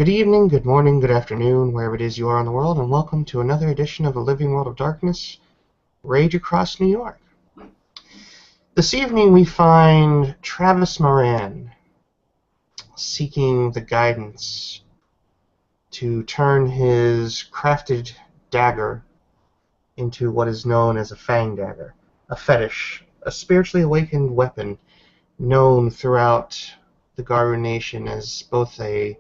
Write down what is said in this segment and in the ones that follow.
Good evening, good morning, good afternoon, wherever it is you are in the world, and welcome to another edition of the Living World of Darkness, Rage Across New York. This evening we find Travis Moran seeking the guidance to turn his crafted dagger into what is known as a fang dagger, a fetish, a spiritually awakened weapon known throughout the Garu Nation as both a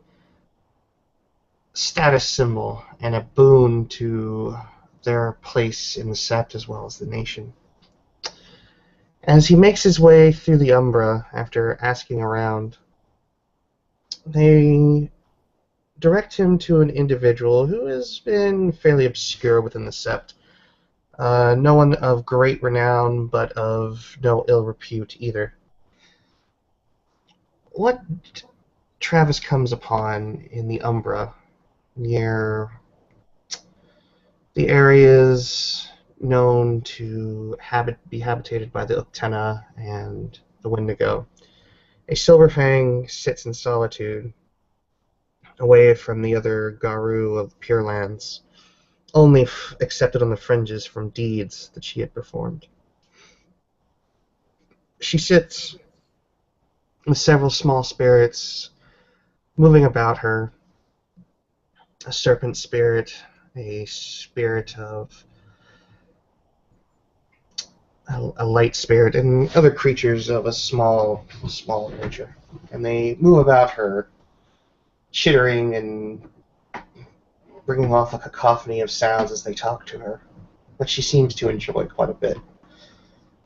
status symbol and a boon to their place in the sept as well as the nation. As he makes his way through the Umbra after asking around, they direct him to an individual who has been fairly obscure within the sept. No one of great renown, but of no ill repute either. What Travis comes upon in the Umbra near the areas known to be habitated by the Uktena and the Wendigo. A Silverfang sits in solitude, away from the other Garu of the Pure Lands, only accepted on the fringes from deeds that she had performed. She sits with several small spirits moving about her, a serpent spirit, a spirit of a light spirit, and other creatures of a small nature. And they move about her, chittering and bringing off a cacophony of sounds as they talk to her, which she seems to enjoy quite a bit.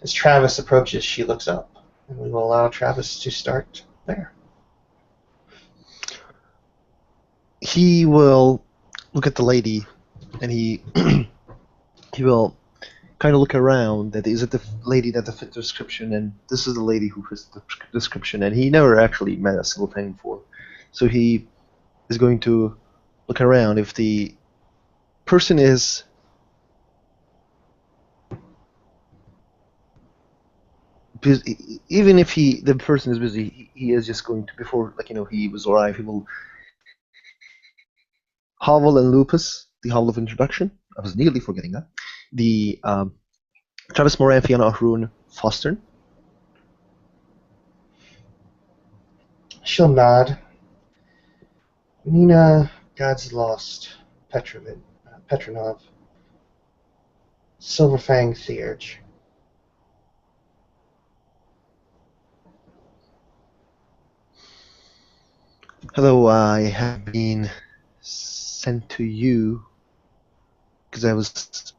As Travis approaches, she looks up, and we will allow Travis to start there. He will look at the lady, and he will kind of look around. That is it the lady that fit the description, and this is the lady who fits the description, and he never actually met a single thing before. So he is going to look around. If the person is busy, even if the person is busy, he is just going to, before he was arrived, he will hovel and lupus, the hovel of introduction. I was nearly forgetting that. The Travis Moran, Fiona Ahrun, Fostern. She'll nod. Nina, God's Lost, Petronov, Silverfang Theurge. Hello, I have been sent to you because I was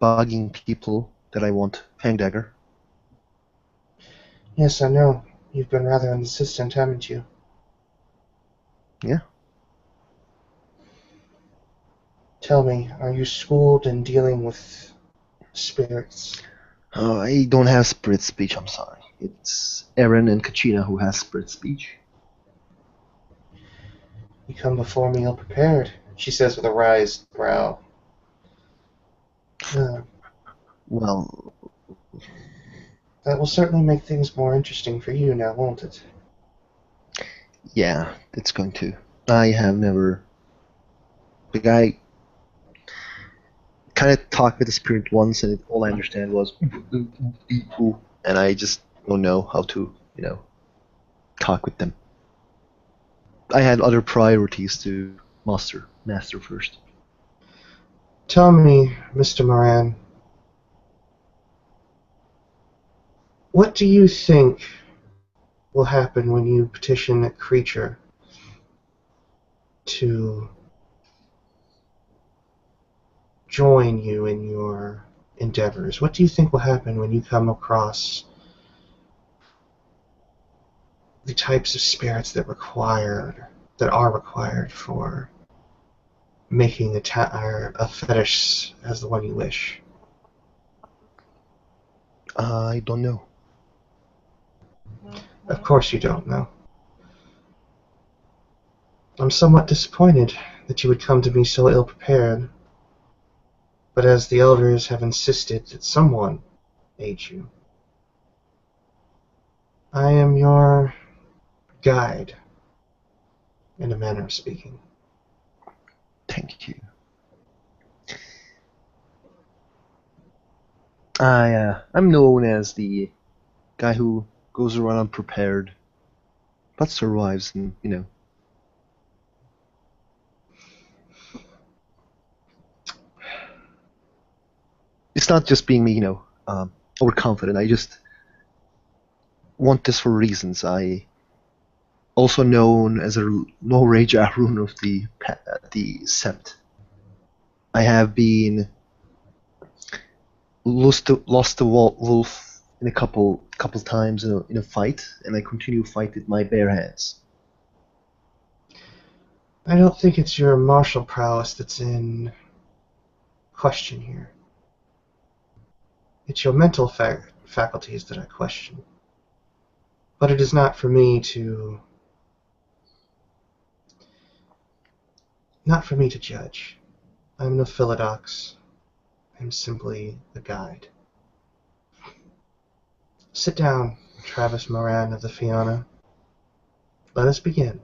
bugging people that I want Fang Dagger. Yes, I know. You've been rather insistent, haven't you? Yeah. Tell me, are you schooled in dealing with spirits? Oh, I don't have spirit speech, I'm sorry. It's Aaron and Kachina who has spirit speech. You come before me ill-prepared, she says with a raised brow. Well, that will certainly make things more interesting for you now, won't it? yeah, it's going to. I have never... The guy kind of talked with the spirit once, and all I understand was and I just don't know how to, talk with them. I had other priorities to master first. Tell me, Mr. Moran, what do you think will happen when you petition a creature to join you in your endeavors? What do you think will happen when you come across the types of spirits that are required for making a fetish as the one you wish? I don't know. Of course you don't know. I'm somewhat disappointed that you would come to me so ill-prepared, but as the elders have insisted that someone aid you, I am your guide. in a manner of speaking. Thank you. I'm known as the guy who goes around unprepared, but survives, and it's not just being me, overconfident. I just want this for reasons. I also known as a no rage Arun of the Sept. I have been lost the wolf in a couple times in a fight, and I continue to fight with my bare hands. I don't think it's your martial prowess that's in question here. It's your mental faculties that I question. But it is not for me to judge. I'm no Philodox. I'm simply a guide. Sit down, Travis Moran of the Fianna. Let us begin.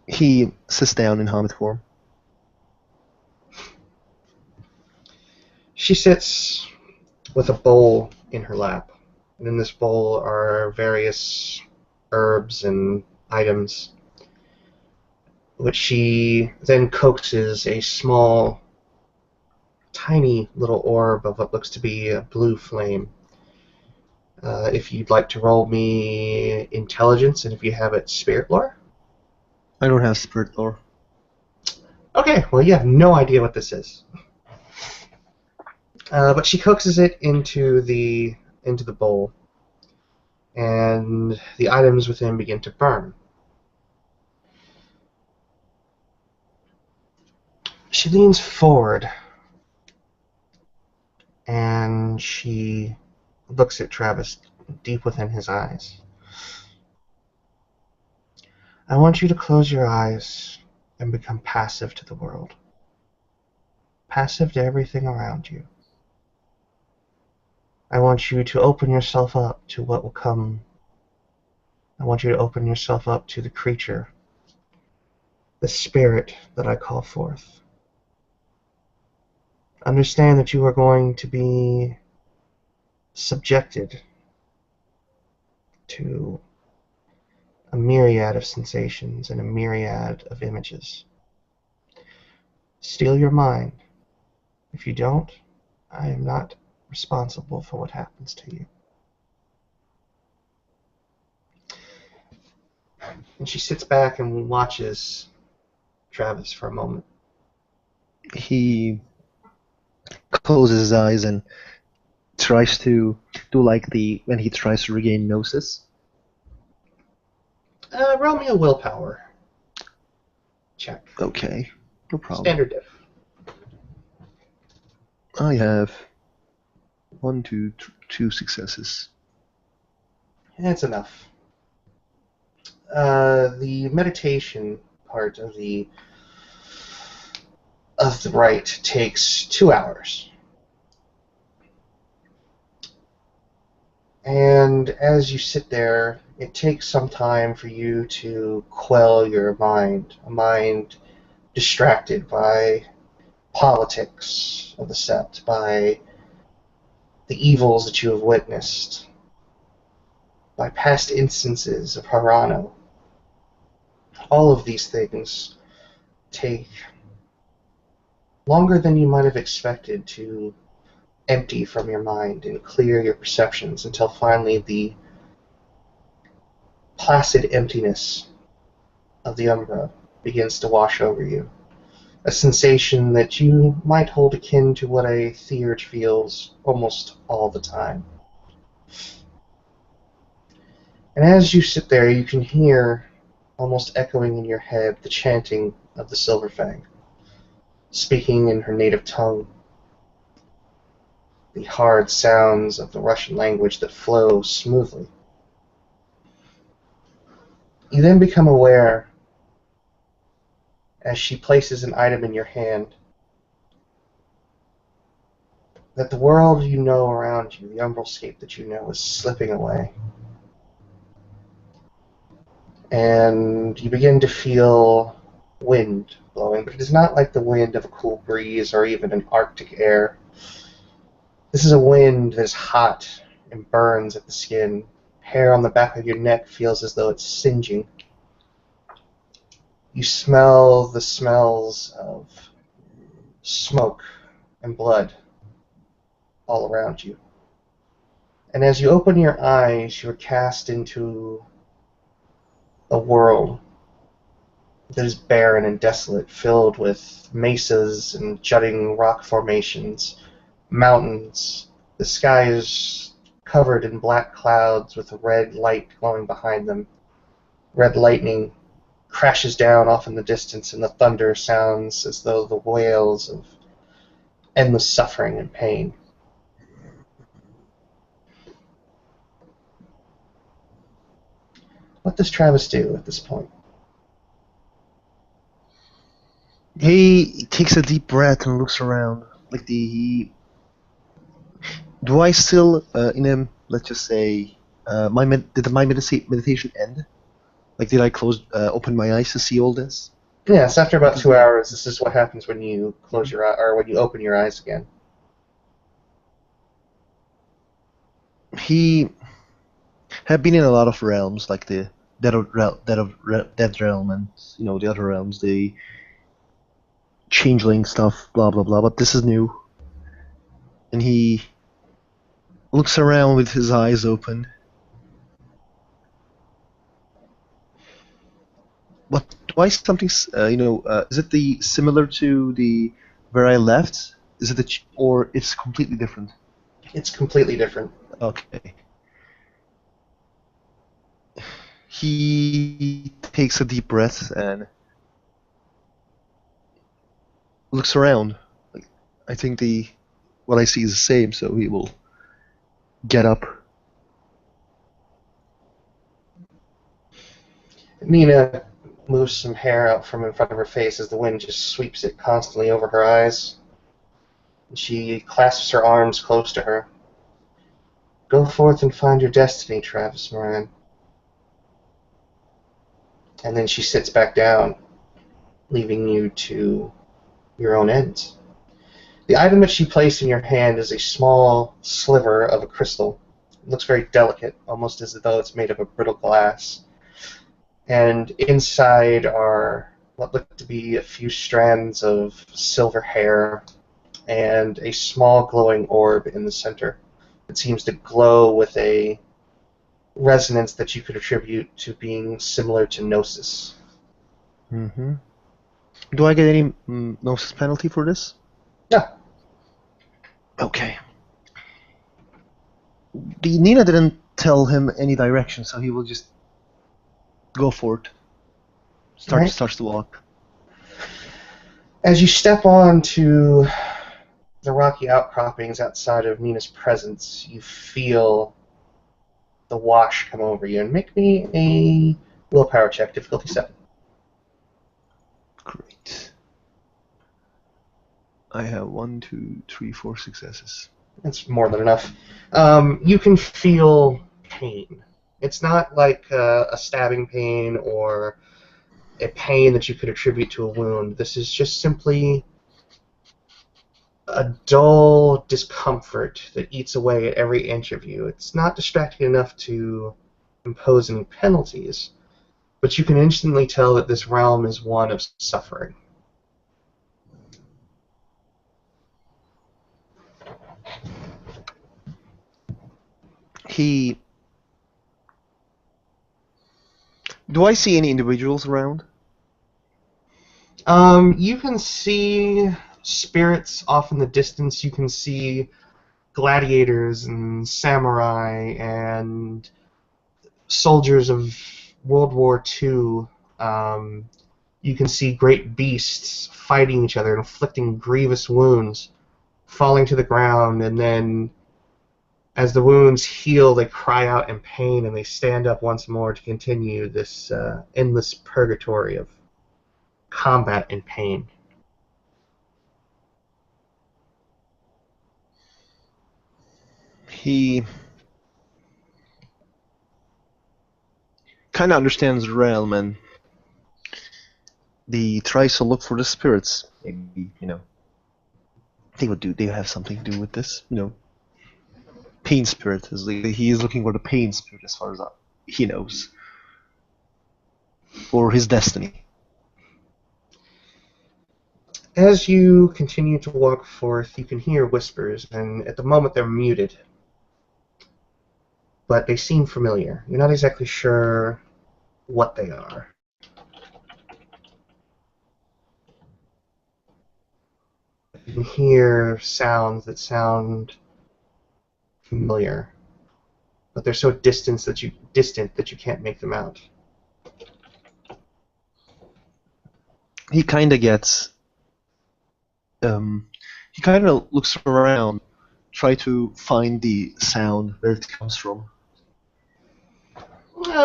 He sits down in hermit form. She sits with a bowl in her lap, and in this bowl are various herbs and items, which she then coaxes a small, tiny little orb of what looks to be a blue flame. If you'd like to roll me intelligence, and if you have it, spirit lore. I don't have spirit lore. Okay, well, you have no idea what this is. But she coaxes it into the bowl, and the items within begin to burn. She leans forward, and she looks at Travis deep within his eyes. I want you to close your eyes and become passive to the world. Passive to everything around you. I want you to open yourself up to what will come. I want you to open yourself up to the creature, the spirit that I call forth. Understand that you are going to be subjected to a myriad of sensations and a myriad of images. Steel your mind. If you don't, I am not responsible for what happens to you. And she sits back and watches Travis for a moment. He closes his eyes and tries to do like when he tries to regain gnosis. Roll me a willpower check. Okay, no problem. Standard diff. I have two successes. That's enough. The meditation part of the rite takes 2 hours. And as you sit there, it takes some time for you to quell your mind, a mind distracted by politics of the Sept, by the evils that you have witnessed, by past instances of Harano. All of these things take longer than you might have expected to empty from your mind and clear your perceptions until finally the placid emptiness of the Umbra begins to wash over you. A sensation that you might hold akin to what a theurge feels almost all the time. And as you sit there, you can hear, almost echoing in your head, the chanting of the Silverfang, speaking in her native tongue, the hard sounds of the Russian language that flow smoothly. You then become aware, as she places an item in your hand, that the world you know around you, the umbralscape that you know, is slipping away. and you begin to feel wind blowing, but it is not like the wind of a cool breeze or even an Arctic air. This is a wind that is hot and burns at the skin. Hair on the back of your neck feels as though it's singeing. You smell the smells of smoke and blood all around you. And as you open your eyes, you are cast into a world that is barren and desolate, filled with mesas and jutting rock formations, mountains. The sky is covered in black clouds with a red light glowing behind them. Red lightning crashes down off in the distance, and the thunder sounds as though the wails of endless suffering and pain. What does Travis do at this point? He takes a deep breath and looks around. Like do I still in a, let's just say, did my meditation end? Like, did I open my eyes to see all this? Yes, after about Because 2 hours, this is what happens when you close your eye, or when you open your eyes again. he had been in a lot of realms, like the Dead Realm, and the other realms, the changeling stuff, blah blah blah. But this is new, and he looks around with his eyes open. What do I something? Is it the similar to the where I left? Is it or it's completely different? It's completely different. Okay. He takes a deep breath and looks around. Like, I think what I see is the same, so he will get up. Nina moves some hair out from in front of her face as the wind just sweeps it constantly over her eyes. She clasps her arms close to her. Go forth and find your destiny, Travis Moran. And then she sits back down, leaving you to your own ends. The item that she placed in your hand is a small sliver of a crystal. It looks very delicate, almost as though it's made of a brittle glass. And inside are what look to be a few strands of silver hair and a small glowing orb in the center. It seems to glow with a resonance that you could attribute to being similar to Gnosis. Mm-hmm. Do I get any gnosis penalty for this? Yeah. Okay. The Nina didn't tell him any direction, so he will just go for it. Right. Starts to walk. As you step onto the rocky outcroppings outside of Nina's presence, you feel the wash come over you. And make me a willpower check, difficulty 7. Great. I have 1, 2, 3, 4 successes. That's more than enough. You can feel pain. It's not like a stabbing pain or a pain that you could attribute to a wound. This is just simply a dull discomfort that eats away at every inch of you. It's not distracting enough to impose any penalties, but you can instantly tell that this realm is one of suffering. Do I see any individuals around? You can see spirits off in the distance. You can see gladiators and samurai and soldiers of World War II. You can see great beasts fighting each other, inflicting grievous wounds, falling to the ground, and then as the wounds heal, they cry out in pain and they stand up once more to continue this endless purgatory of combat and pain. He kind of understands the realm, and he tries to look for the spirits. Maybe, they have something to do with this. Pain spirit he is looking for the pain spirit as far as he knows, or his destiny. As you continue to walk forth, you can hear whispers, and at the moment they're muted. But they seem familiar. You're not exactly sure what they are. You can hear sounds that sound familiar, but they're so distant that you can't make them out. He kind of gets. He kind of looks around, try to find the sound where it comes from.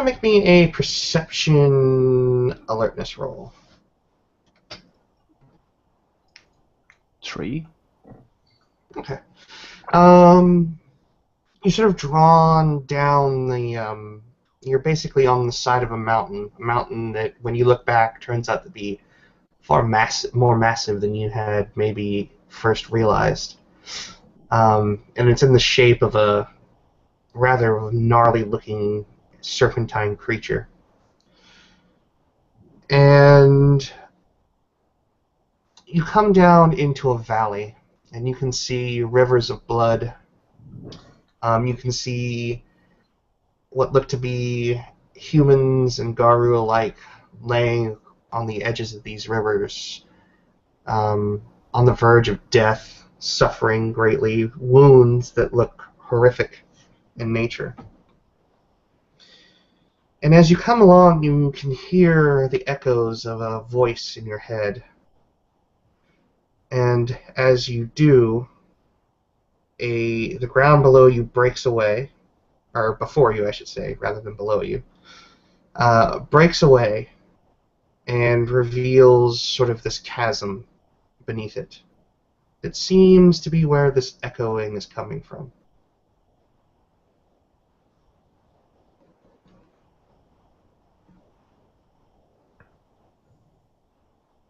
Make me a perception alertness roll. 3. Okay. You're sort of drawn down the. You're basically on the side of a mountain that, when you look back, turns out to be far more massive than you had maybe first realized. And it's in the shape of a rather gnarly-looking serpentine creature. And you come down into a valley, and you can see rivers of blood. You can see what look to be humans and Garu alike laying on the edges of these rivers, on the verge of death, suffering greatly, wounds that look horrific in nature. And as you come along, you can hear the echoes of a voice in your head. And as you do, the ground below you breaks away, or before you, I should say, rather than below you, breaks away and reveals sort of this chasm beneath it. It seems to be where this echoing is coming from.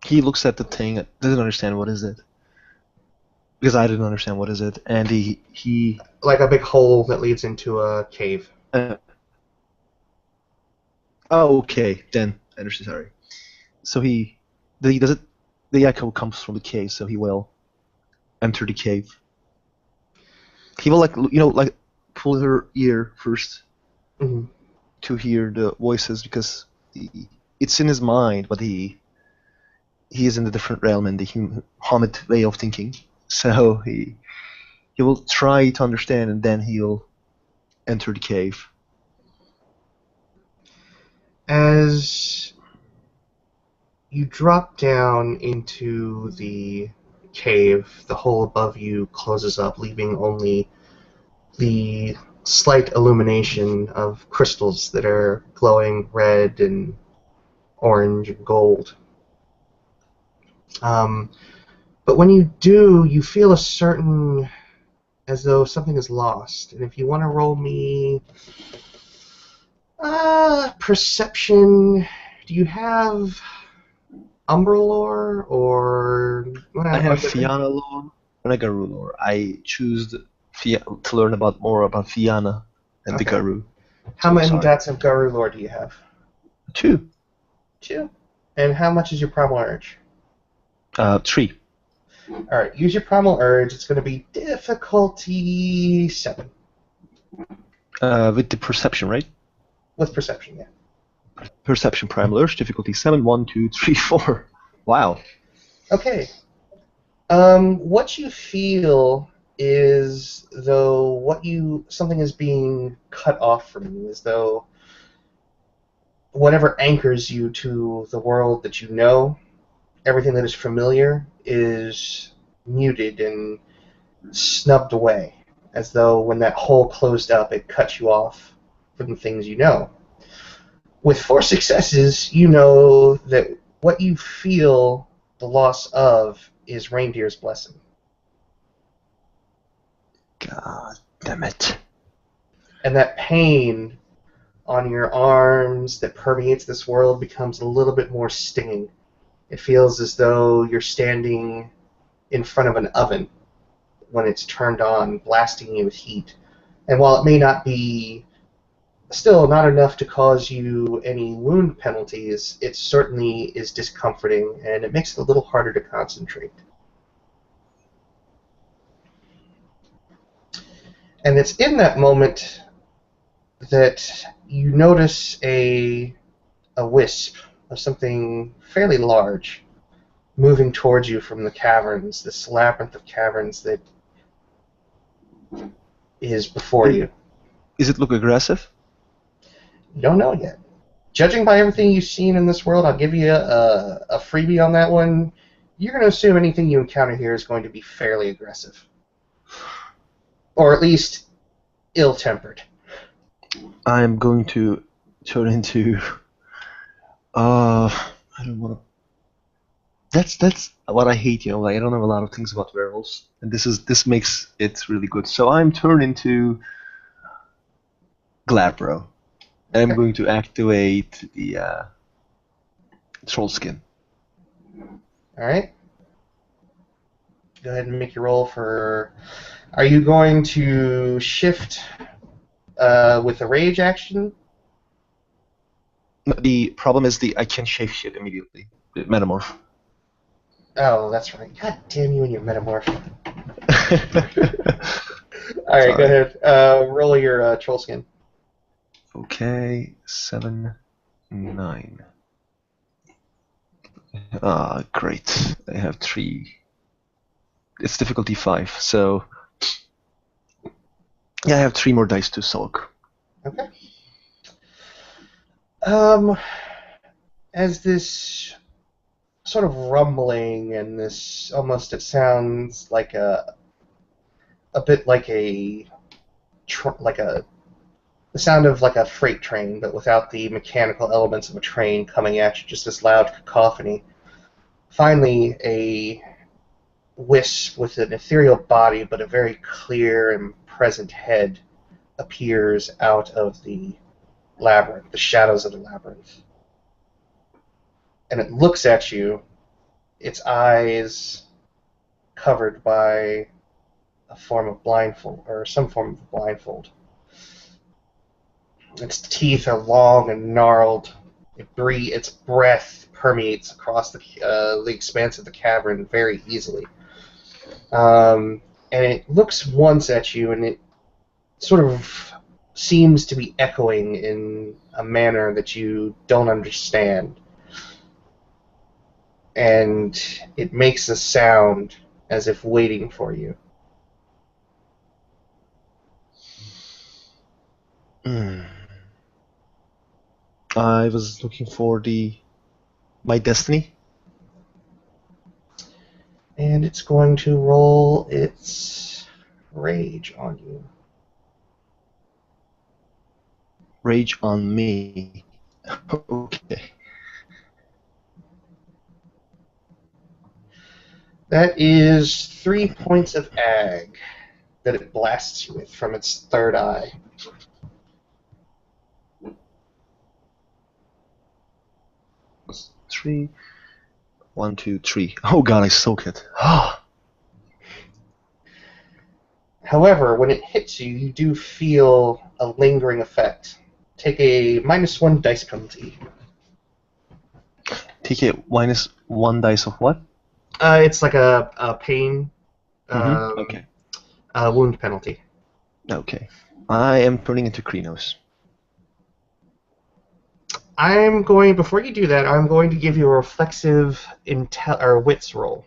He looks at the thing, doesn't understand what is it. Because I didn't understand what is it, and he Like a big hole that leads into a cave. oh, okay, then I understand. Sorry. So he does it. The echo comes from the cave, so he will enter the cave. He will like pull her ear first to hear the voices, because it's in his mind, but he is in a different realm in the Hamid way of thinking. So he will try to understand, and then he'll enter the cave. As you drop down into the cave, the hole above you closes up, leaving only the slight illumination of crystals that are glowing red and orange and gold. But when you do, you feel a certain, as though something is lost. And if you want to roll me perception, do you have Umbral lore or? I have Fianna lore and a Garu lore. I choose to learn more about Fianna and the Garu. How many dots of Garu lore do you have? 2. 2. And how much is your primal urge? 3. Alright, use your primal urge. It's going to be difficulty 7. With the perception, right? With perception, yeah. Perception primal urge, difficulty 7, 1, 2, 3, 4. Wow. Okay. What you feel is though something is being cut off from you, as though whatever anchors you to the world that you know, everything that is familiar, is muted and snubbed away, as though when that hole closed up, it cut you off from the things you know. With 4 successes, you know that what you feel the loss of is Reindeer's blessing. God damn it. And that pain on your arms that permeates this world becomes a little bit more stinging. It feels as though you're standing in front of an oven when it's turned on, blasting you with heat. And while it may not be still not enough to cause you any wound penalties, it certainly is discomforting, and it makes it a little harder to concentrate. And it's in that moment that you notice a wisp of something fairly large moving towards you from the caverns, this labyrinth of caverns that is before you. Is it look aggressive? You don't know yet. Judging by everything you've seen in this world, I'll give you a freebie on that one. You're going to assume anything you encounter here is going to be fairly aggressive. Or at least ill-tempered. I'm going to turn into... I don't want to... That's what I hate, you know, like I don't know a lot of things about werewolves. And this makes it really good. So I'm turned into Glabro. And I'm going to activate the troll skin. Alright. Go ahead and make your roll for... Are you going to shift with a rage action? The problem is I can't shapeshift immediately. Metamorph. Oh, that's right. God damn you and your metamorph. Alright, Sorry. go ahead. Roll your troll skin. Okay, 7, 9. Great. I have 3. It's difficulty 5, so... Yeah, I have 3 more dice to sulk. Okay. As this sort of rumbling and this almost, it sounds like a bit like the sound of like a freight train, but without the mechanical elements of a train coming at you, just this loud cacophony. Finally, a wisp with an ethereal body, but a very clear and present head appears out of the labyrinth, the shadows of the labyrinth. And it looks at you, its eyes covered by a form of blindfold, or some form of blindfold. Its teeth are long and gnarled. Its breath permeates across the expanse of the cavern very easily. And it looks once at you, and it sort of seems to be echoing in a manner that you don't understand. And it makes a sound as if waiting for you. I was looking for my destiny. And it's going to roll its rage on you. Rage on me. Okay. That is 3 points of ag that it blasts you with from its third eye. Three. 1, 2, 3. Oh god, I soak it. However, when it hits you, you do feel a lingering effect. Take a -1 dice penalty. Take a -1 dice of what? It's like a pain Okay. wound penalty. Okay. I am turning into Krenos. Before you do that, I'm going to give you a reflexive wits roll.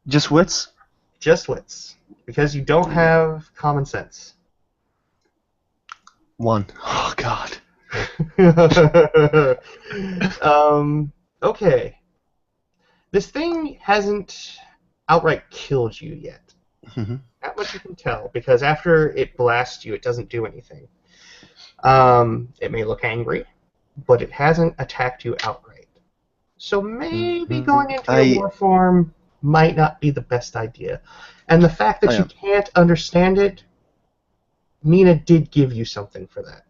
Just wits? Just wits. Because you don't have common sense. 1. Oh god. Okay. This thing hasn't outright killed you yet. Not much you can tell, because after it blasts you, it doesn't do anything. It may look angry, but it hasn't attacked you outright. So maybe going into your war form might not be the best idea. And the fact that you can't understand it Nina did give you something for that.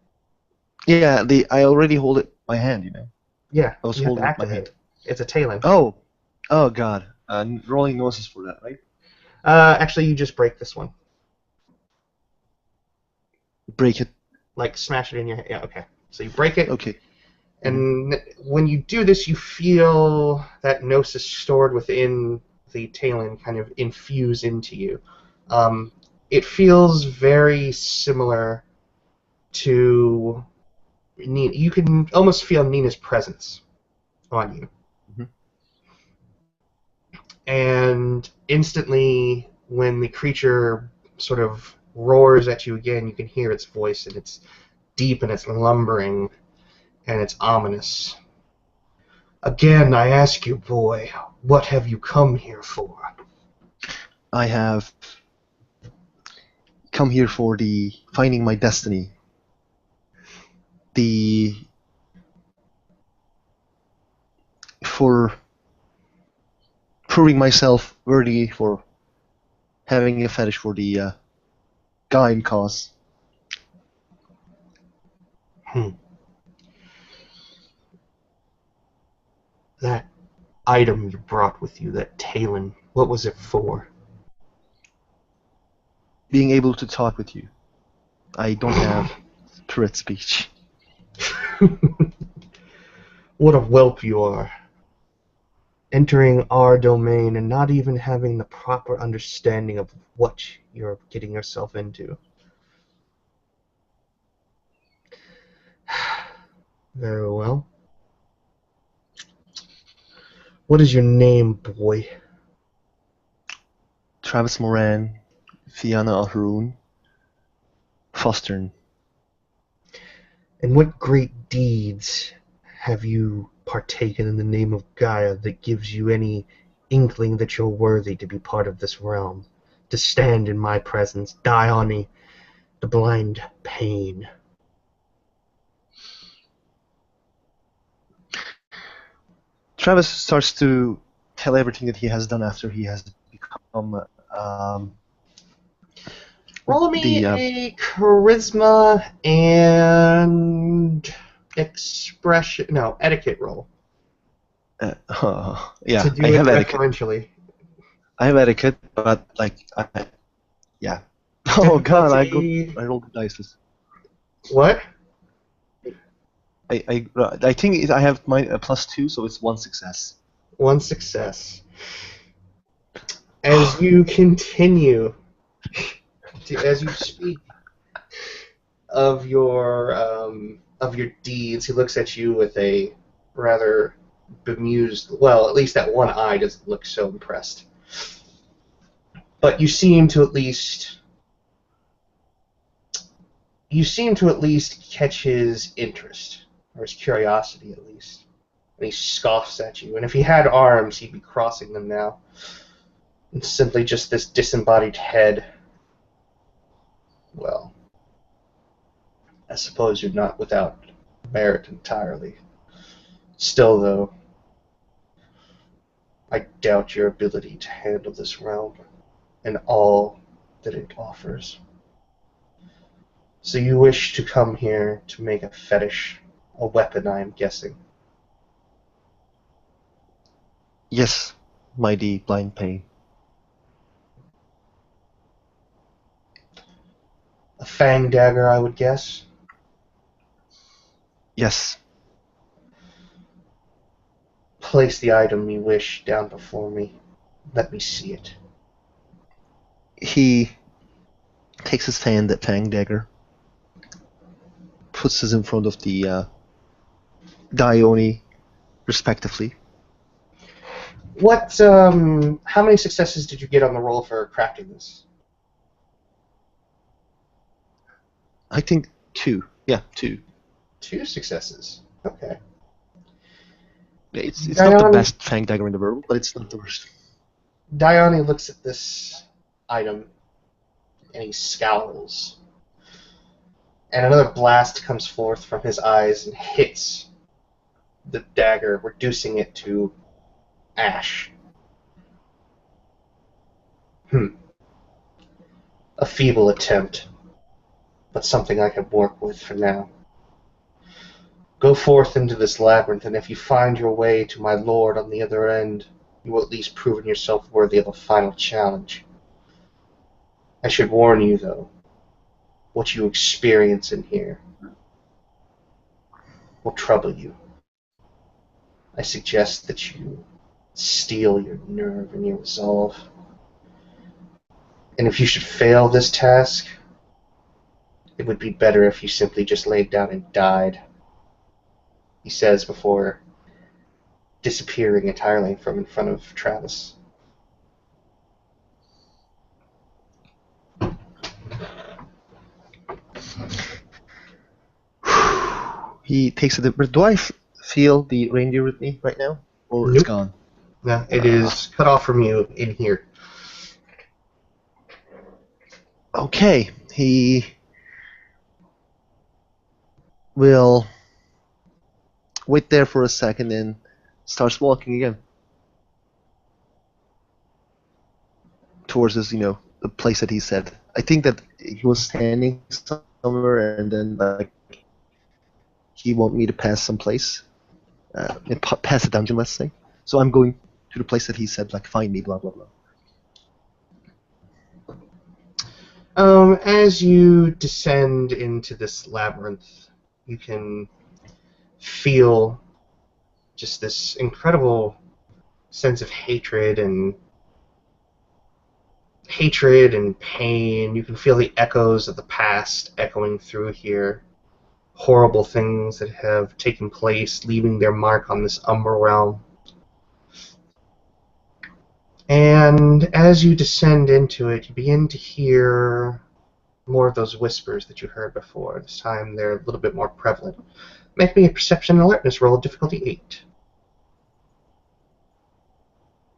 Yeah, I already hold it in my hand, you know. Yeah, I was you have to holding it in my activate hand. it. It's a Talon. Oh, oh God. Rolling noises for that, right? Actually, you just break this one. Break it. Like, smash it in your hand. Yeah, okay. So you break it, Okay. Hmm. and when you do this, you feel that gnosis stored within the Talon kind of infuse into you. Um, it feels very similar to Nina. You can almost feel Nina's presence on you. Hmm. And instantly, when the creature sort of roars at you again, you can hear its voice, and it's deep and it's lumbering and it's ominous. Again, I ask you, boy, what have you come here for? I have come here for the finding my destiny. The for proving myself worthy for having a fetish for the guy in cause. Hmm. That item you brought with you, that Talon, what was it for? Being able to talk with you. I don't have turret speech. What a whelp you are. Entering our domain and not even having the proper understanding of what you're getting yourself into. Very well. What is your name, boy? Travis Moran, Fiona O'Haroon, Fostern. And what great deeds have you partaken in the name of Gaia that gives you any inkling that you're worthy to be part of this realm, to stand in my presence, die on me, the blind pain? Travis starts to tell everything that he has done after he has become Roll me the a charisma and expression, no, etiquette roll to yeah. I do it have etiquette. deferentially. I have etiquette, but yeah. Oh God, Difficulty. I rolled the dice. What? I think I have my +2, so it's one success. One success. As you continue, as you speak of your deeds, he looks at you with a rather bemused. Well, at least that one eye doesn't look so impressed. But you seem to at least catch his interest, or his curiosity at least. And he scoffs at you. And if he had arms, he'd be crossing them now. It's simply just this disembodied head. Well, I suppose you're not without merit entirely. Still, though, I doubt your ability to handle this realm and all that it offers. So you wish to come here to make a fetish, a weapon, I am guessing. Yes, mighty blind pain. A fang dagger, I would guess. Yes. Place the item you wish down before me. Let me see it. He takes his hand, that fang dagger, puts it in front of the Dione, respectively. How many successes did you get on the roll for crafting this? I think 2. Yeah, 2. 2 successes. Okay. Yeah, it's not the Dione, best fang dagger in the world, but it's not the worst. Dione looks at this item and he scowls. And another blast comes forth from his eyes and hits the dagger, reducing it to ash. A feeble attempt. but something I can work with for now. Go forth into this labyrinth, and if you find your way to my lord on the other end, you will at least prove yourself worthy of a final challenge. I should warn you, though, what you experience in here will trouble you. I suggest that you steel your nerve and your resolve. And if you should fail this task, it would be better if you simply just laid down and died, he says before disappearing entirely from in front of Travis. He takes a deep breath. Do I feel the reindeer with me right now? Or it's Nope. gone? No, it is cut off from you in here. Okay, he will wait there for a second and starts walking again towards this, the place that he said. I think that he was standing somewhere and then like he want me to pass someplace, pass a dungeon, let's say. So I'm going to the place that he said, like, find me, blah blah blah. As you descend into this labyrinth, you can feel just this incredible sense of hatred and pain. You can feel the echoes of the past echoing through here. Horrible things that have taken place, leaving their mark on this Umber realm. And as you descend into it, you begin to hear more of those whispers that you heard before. This time they're a little bit more prevalent. Make me a perception and alertness roll, difficulty 8.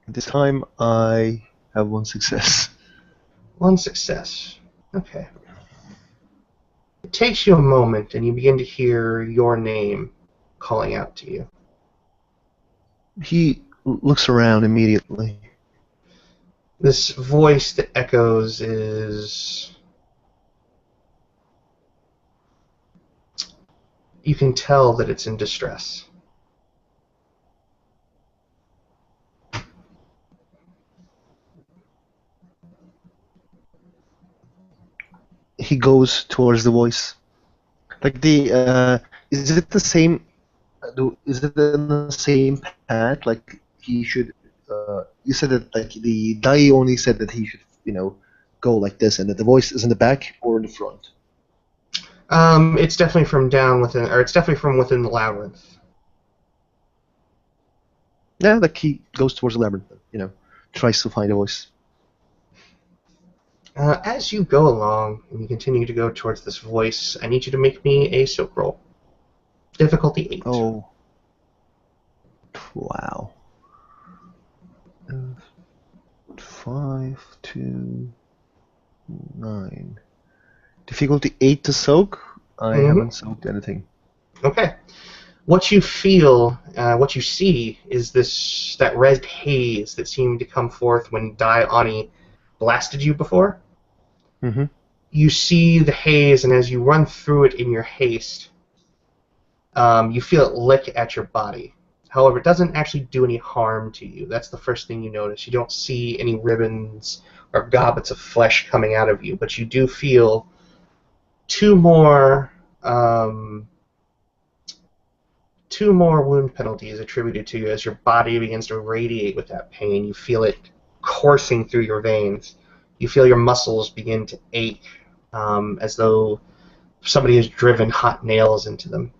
This time I have one success. One success. Okay. It takes you a moment, and you begin to hear your name calling out to you. He looks around immediately. This voice that echoes is... You can tell that it's in distress. He goes towards the voice. Like is it the same? Is it in the same path? Like he should. You said that like the die only said that he should, go like this, and that the voice is in the back or in the front. It's definitely from down within, or it's definitely from within the labyrinth. Yeah, like he goes towards the labyrinth. Tries to find a voice. As you go along and you continue to go towards this voice, I need you to make me a silk roll. Difficulty 8. Oh. Wow. 5, 2, 9. Difficulty 8 to soak? I haven't soaked anything. Okay. What you feel, what you see, is that red haze that seemed to come forth when Dai Ani blasted you before. Mm-hmm. You see the haze, and as you run through it in your haste, you feel it lick at your body. However, it doesn't actually do any harm to you. That's the first thing you notice. You don't see any ribbons or gobbets of flesh coming out of you, but you do feel two more wound penalties attributed to you as your body begins to radiate with that pain. You feel it coursing through your veins. You feel your muscles begin to ache, as though somebody has driven hot nails into them.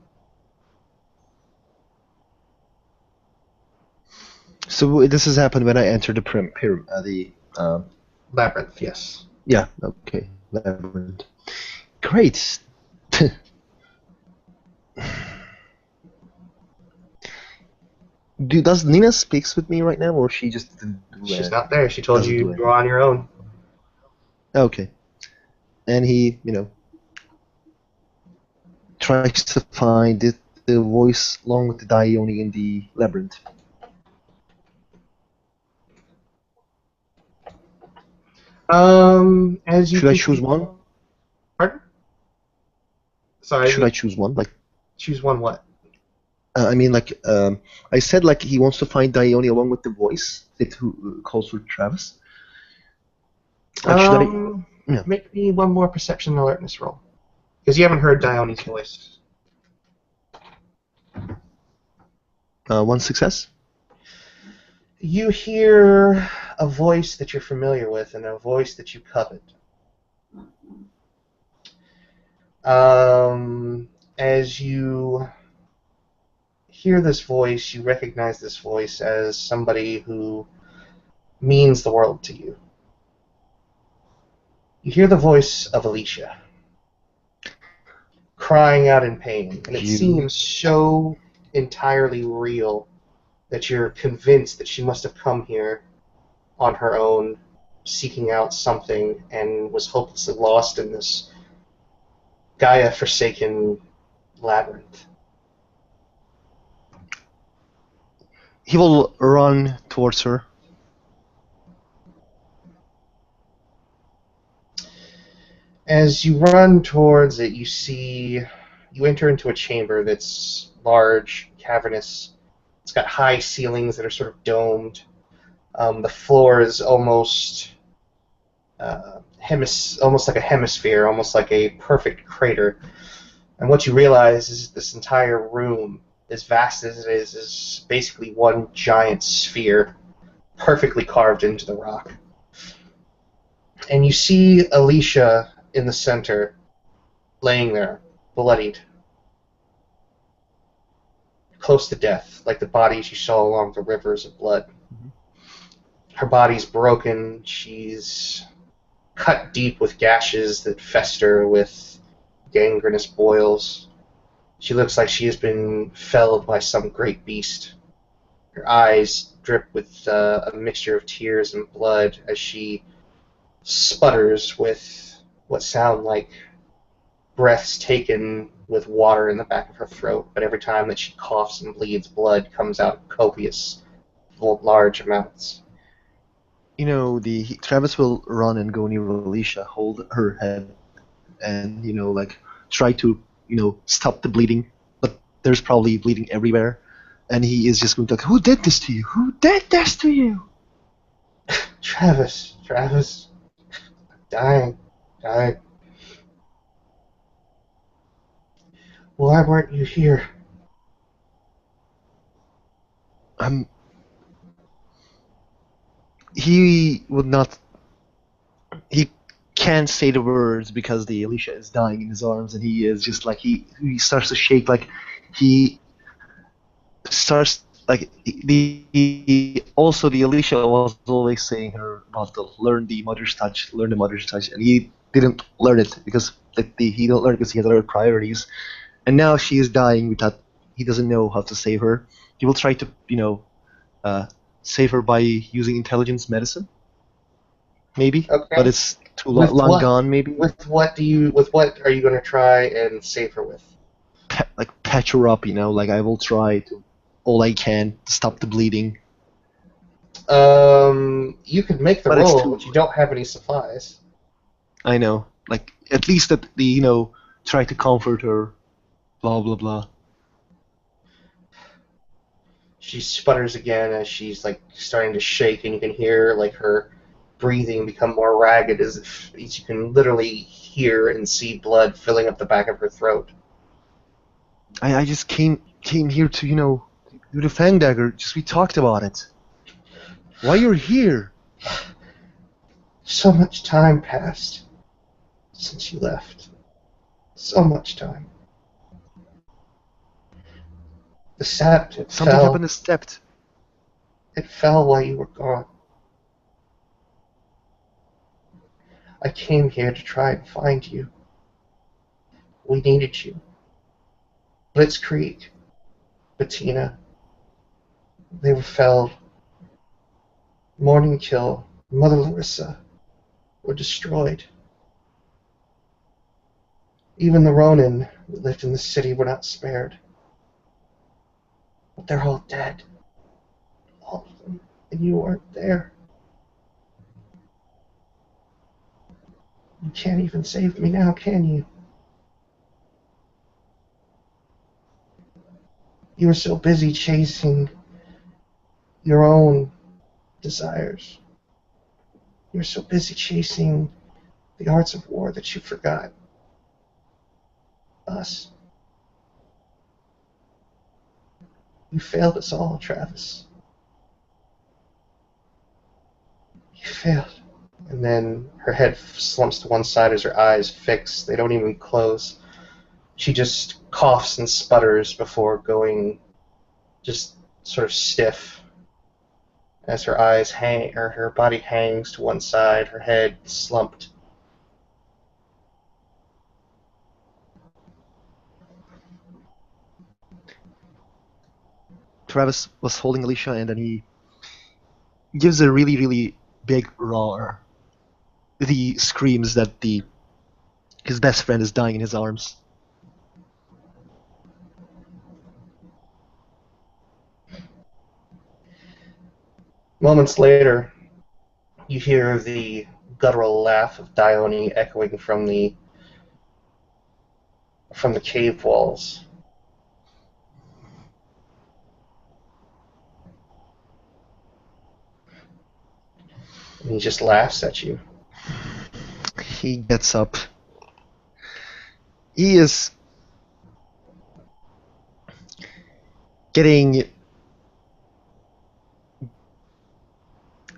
So this has happened when I entered the Labyrinth, yes. Yeah, okay. Labyrinth. Great. Does Nina speaks with me right now, or she just didn't do She's not there. She told doesn't you do you're on your own. Okay. And he, tries to find the voice along with the Dione in the labyrinth. As you Should I choose one? Pardon? Sorry, I didn't Should I mean choose one? Like, choose one what? I mean, like, I said, like, he wants to find Dione along with the voice that who calls for Travis. Like, should I? Yeah. Make me one more perception and alertness roll. Because you haven't heard Dione's voice. One success. You hear a voice that you're familiar with and a voice that you covet. As you hear this voice, you recognize this voice as somebody who means the world to you. You hear the voice of Alicia, crying out in pain, and it You. seems so entirely real that you're convinced that she must have come here on her own, seeking out something, and was hopelessly lost in this Gaia-forsaken labyrinth. He will run towards her. As you run towards it, you enter into a chamber that's large, cavernous. It's got high ceilings that are sort of domed. The floor is almost almost like a hemisphere, almost like a perfect crater. And what you realize is this entire room, as vast as it is basically one giant sphere, perfectly carved into the rock. And you see Alicia in the center, laying there, bloodied, close to death, like the bodies you saw along the rivers of blood. Her body's broken. She's cut deep with gashes that fester with gangrenous boils. She looks like she has been felled by some great beast. Her eyes drip with a mixture of tears and blood as she sputters with what sound like breaths taken with water in the back of her throat, but every time that she coughs and bleeds, blood comes out copious, large amounts. You know, the Travis will run and go near Alicia, hold her head, and like try to stop the bleeding. But there's probably bleeding everywhere, and he is just going to like, "Who did this to you? Who did this to you?" Travis, dying. Why weren't you here? He would not. He can't say the words because the Alicia is dying in his arms, and he is just like he starts to shake, like he starts like also the Alicia was always saying her about to learn the mother's touch, and he didn't learn it because he didn't learn it because he has other priorities, and now she is dying without he doesn't know how to save her. He will try to uh, save her by using intelligence medicine, maybe, but Okay. it's too With long what? gone, maybe. With what are you going to try and save her with? Like patch her up, like I will try to all I can to stop the bleeding. You could make the But it's roll, too. but you don't have any supplies. I know. Like at least that the try to comfort her. Blah blah blah. She sputters again as she's like starting to shake, and you can hear like her breathing become more ragged as you can literally hear and see blood filling up the back of her throat. I just came here to do the fang dagger. Just we talked about it. Why you're here? So much time passed since you left. So much time. The sept, it Something fell. happened to Stepped. It fell while you were gone. I came here to try and find you. We needed you. Blitzkrieg, Bettina, they were felled. Morning Kill, Mother Larissa were destroyed. Even the Ronin who lived in the city were not spared. But they're all dead. All of them. And you weren't there. You can't even save me now, can you? You were so busy chasing your own desires. You were so busy chasing the arts of war that you forgot us. You failed us all, Travis. You failed. And then her head slumps to one side as her eyes fix. They don't even close. She just coughs and sputters before going just sort of stiff as her eyes hang, or her body hangs to one side, her head slumped. Travis was holding Alicia, and then he gives a really, really big roar. He screams that his best friend is dying in his arms. Moments later, you hear the guttural laugh of Dione echoing from the cave walls. And he just laughs at you. He gets up. He is getting...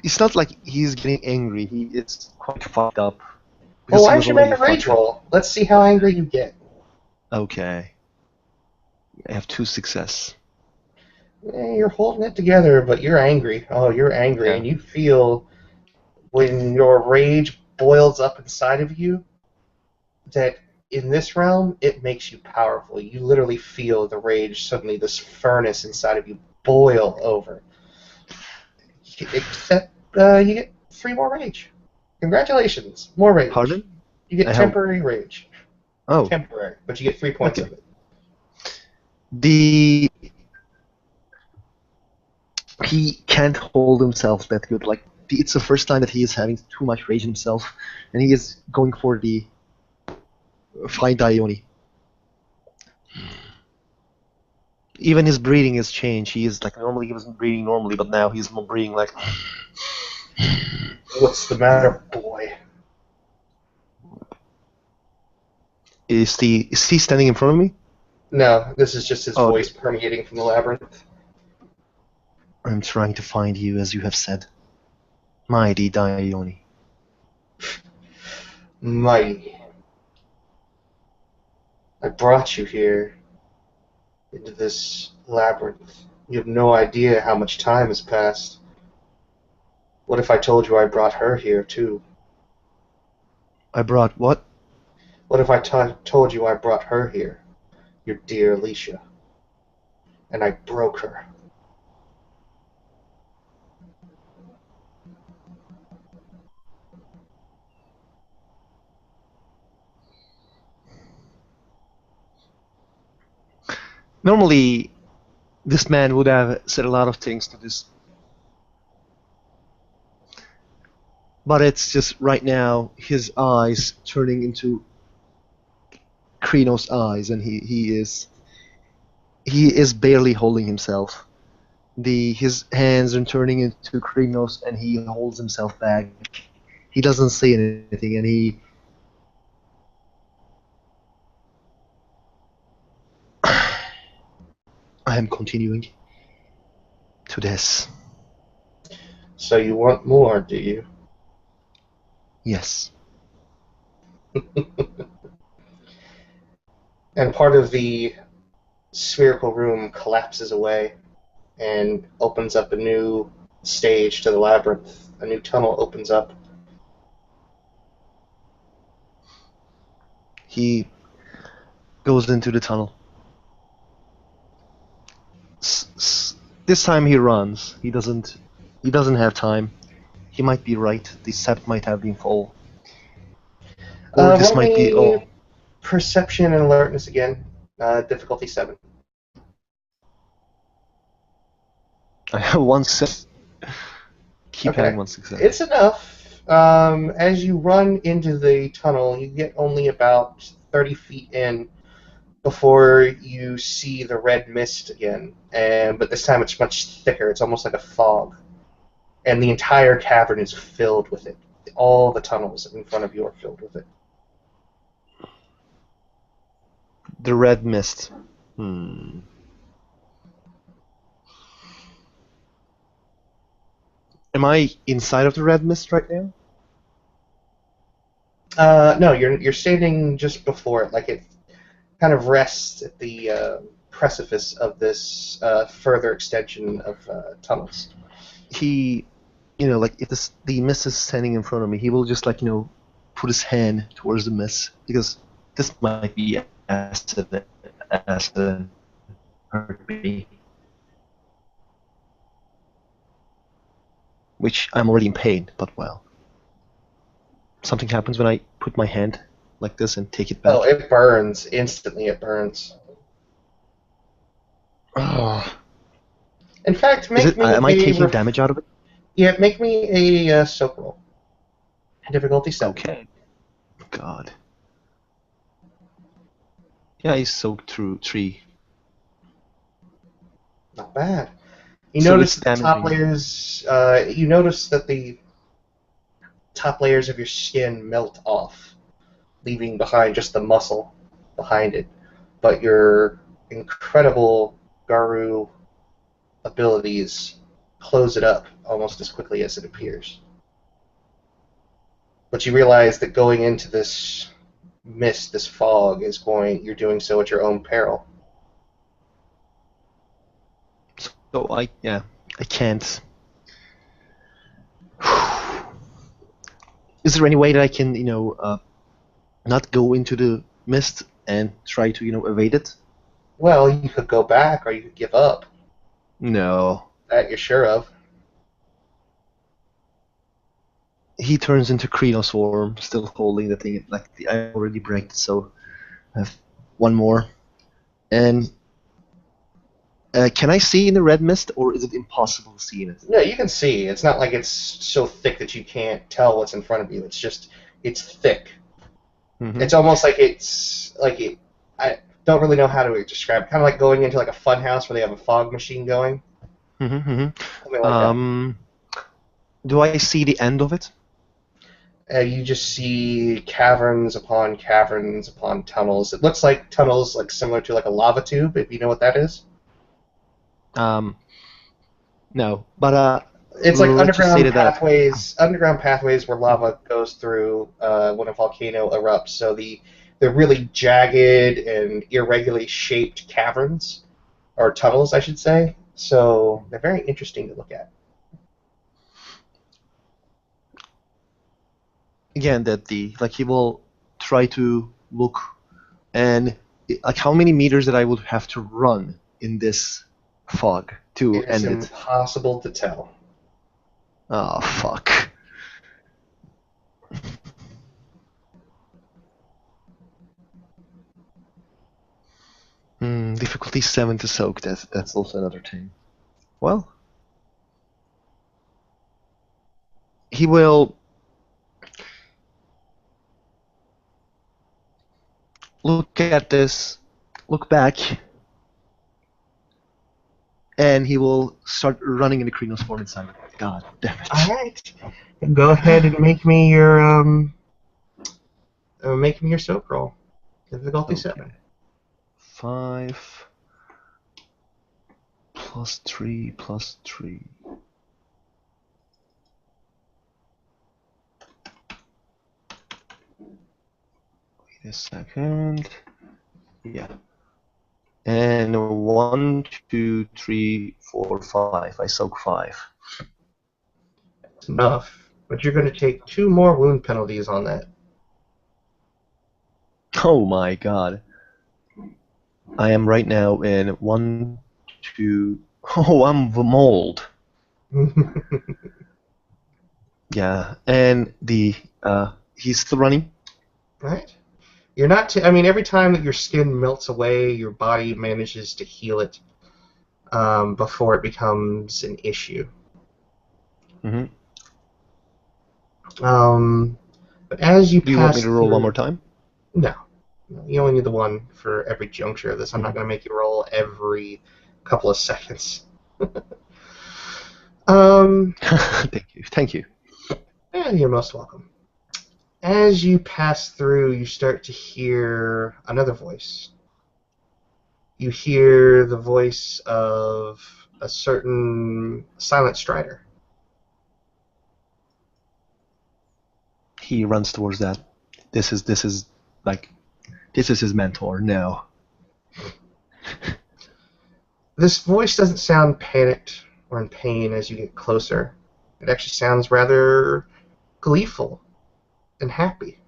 It's not like he's getting angry. He is quite fucked up. Well, Because why he don't was you make already a rage fucked up. roll? Let's see how angry you get. Okay. I have 2 success. You're holding it together, but you're angry. Oh, you're angry, Yeah. and you feel when your rage boils up inside of you that in this realm it makes you powerful. You literally feel the rage suddenly, this furnace inside of you, boil over. Except you get 3 more rage. Congratulations, more rage. Pardon? You get I have... temporary rage. Oh. Temporary, but you get 3 points Okay. of it. He can't hold himself that good. Like, it's the first time that he is having too much rage in himself, and he is going for the fine Dione. Even his breathing has changed. He is like, normally he wasn't breathing normally, but now he's breathing like... What's the matter, boy? Is he standing in front of me? No, this is just his Oh, voice permeating from the labyrinth. I'm trying to find you, as you have said. Mighty Dione. Mighty. I brought you here into this labyrinth. You have no idea how much time has passed. What if I told you I brought her here, too? I brought what? What if I told you I brought her here? Your dear Alicia. And I broke her. Normally, this man would have said a lot of things to this. But it's just right now, his eyes turning into Krino's eyes, and he is barely holding himself. His hands are turning into Krino's, and he holds himself back. He doesn't say anything, and I am continuing to this. So you want more, do you? Yes. And part of the spherical room collapses away and opens up a new stage to the labyrinth. A new tunnel opens up. He goes into the tunnel. This time he runs. He doesn't have time. He might be right. The sept might have been full. Or this Roll might be... me Oh. perception and alertness again. Difficulty 7. I have 1 success. Keep having Okay. 1 success. It's enough. As you run into the tunnel, you get only about 30 feet in before you see the red mist again, but this time it's much thicker. It's almost like a fog, and the entire cavern is filled with it. All the tunnels in front of you are filled with it. The red mist. Hmm. Am I inside of the red mist right now? No, you're standing just before it, like it kind of rests at the precipice of this further extension of tunnels. He, like if the mist is standing in front of me, he will just put his hand towards the mist because this might be acid hurt me, which I'm already in pain. But well, something happens when I put my hand like this and take it Oh, back. it burns instantly. It burns. Oh. In fact, Is make it? me Am I taking damage out of it? yeah, make me a soak roll. Difficulty 7. Okay. God. Yeah, I soaked through 3. Not bad. You So notice it's that the top damaging. layers. You notice that the top layers of your skin melt off, leaving behind just the muscle behind it. But your incredible Garu abilities close it up almost as quickly as it appears. But you realize that going into this mist, this fog, you're doing so at your own peril. So I can't. Is there any way that I can, not go into the mist and try to, evade it? Well, you could go back or you could give up. No. That you're sure of. He turns into Krenosworm, still holding the thing. I already break it, so I have one more. And can I see in the red mist, or is it impossible to see in it? No, you can see. It's not like it's so thick that you can't tell what's in front of you. It's thick. Mm-hmm. It's almost like I don't really know how to describe it. Kind of like going into like a fun house where they have a fog machine going. Mm-hmm, Something mm-hmm. like that. Do I see the end of it? You just see caverns upon caverns upon tunnels. It looks like tunnels like similar to like a lava tube, if you know what that is. No. But It's like let's just say that. underground pathways where lava goes through when a volcano erupts. So they're really jagged and irregularly shaped caverns or tunnels, I should say. So they're very interesting to look at. Again, that he will try to look, and like how many meters that I would have to run in this fog to It is end it. impossible to tell. Oh fuck. Difficulty 7 to soak. That's also another thing. Well, he will look at this, look back, and he will start running in the Krenos form inside of it. God damn it. All right, go ahead and make me your soak roll. Difficulty 7. 5 plus 3 plus 3. Wait a second. Yeah. And 1, 2, 3, 4, 5. I soak 5. That's enough, but you're going to take 2 more wound penalties on that. Oh my god. I am right now in 1, 2. Oh, I'm the mold. Yeah, and he's still running. Right? You're not. I mean, every time that your skin melts away, your body manages to heal it before it becomes an issue. Mm-hmm. But as you Do you want me pass to roll one through, more time? no. You only need the one for every juncture of this. I'm not going to make you roll every couple of seconds. Thank you. Yeah, you're most welcome. As you pass through, you start to hear another voice. You hear the voice of a certain Silent Strider. He runs towards that. This is his mentor. No. This voice doesn't sound panicked or in pain as you get closer. It actually sounds rather gleeful and happy.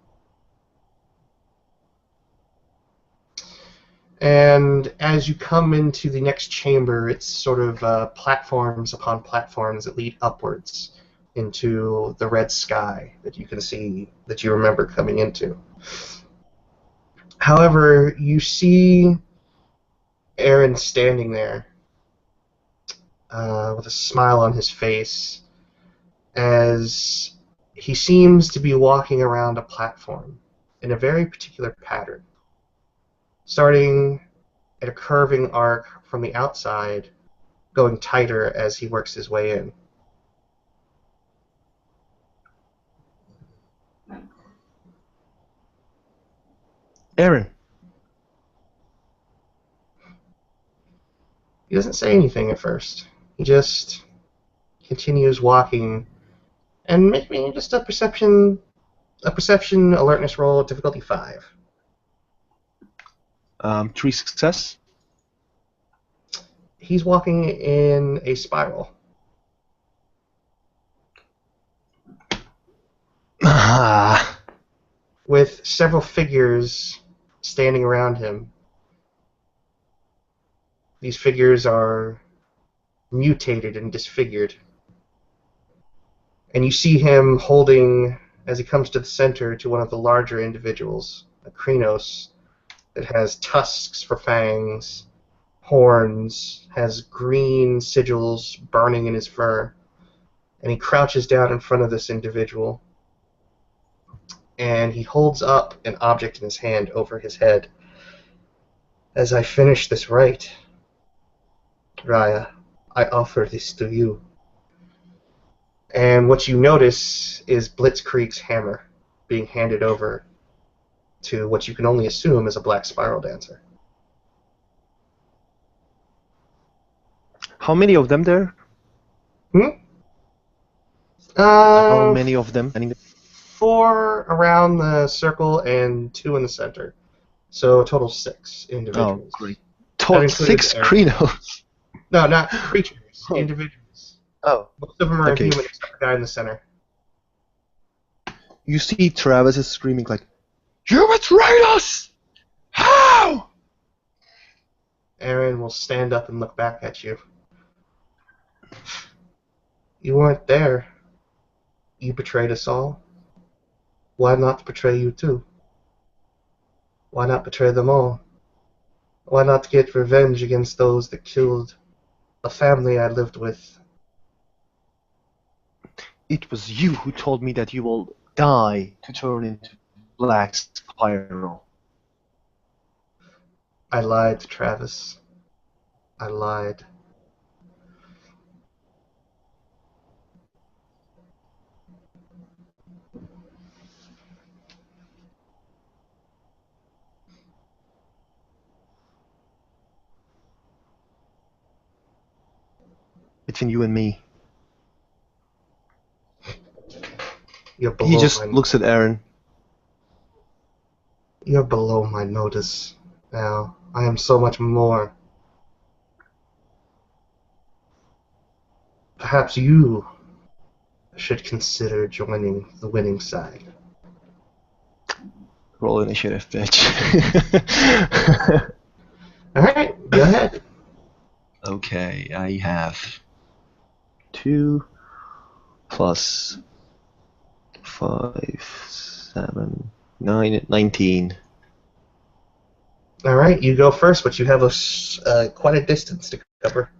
And as you come into the next chamber, it's sort of platforms upon platforms that lead upwards into the red sky that you can see, that you remember coming into. However, you see Aaron standing there with a smile on his face as he seems to be walking around a platform in a very particular pattern, starting at a curving arc from the outside, going tighter as he works his way in. Aaron. He doesn't say anything at first. He just continues walking and make me just a perception alertness roll, difficulty 5. 3 success. He's walking in a spiral with several figures standing around him. These figures are mutated and disfigured. And you see him holding, as he comes to the center, to one of the larger individuals, a Krynos that has tusks for fangs, horns, has green sigils burning in his fur. And he crouches down in front of this individual, and he holds up an object in his hand over his head. As I finish this rite, Raya, I offer this to you. And what you notice is Blitzkrieg's hammer being handed over to what you can only assume is a black spiral dancer. How many of them there? How many of them? 4 around the circle and 2 in the center. So a total 6 individuals. Oh, great. Total 6 Krynos. No, not creatures. Individuals. Oh. Most of them are human except the guy in the center. You see Travis is screaming like, "You betrayed us! How?" Aaron will stand up and look back at you. You weren't there. You betrayed us all. Why not betray you too? Why not betray them all? Why not get revenge against those that killed a family I lived with? It was you who told me that you will die to turn into black spiral. I lied, Travis. I lied. Between you and me. You're below He just looks at Aaron. You're below my notice now. I am so much more. Perhaps you should consider joining the winning side. Roll initiative, bitch. Alright, go ahead. Okay, I have 2 plus 5, 7, 9, 19. Alright, you go first, but you have quite a distance to cover.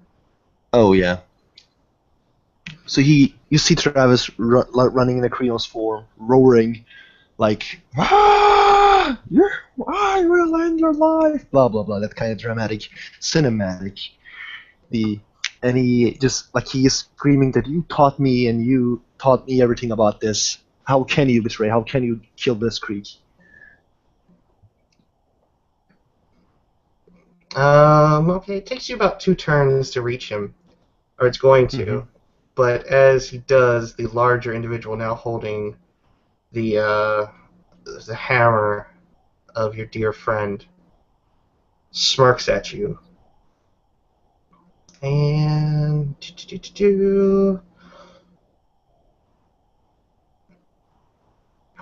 Oh, yeah. So you see Travis running in a Krynos form, roaring like, "Ah!" I will end your life. Blah blah blah. That kind of dramatic, cinematic. And he just like he is screaming that you taught me and you taught me everything about this. How can you betray? How can you kill this creek? Okay, it takes you about 2 turns to reach him, or it's going Mm-hmm. to. But as he does, the larger individual now holding the hammer of your dear friend smirks at you. And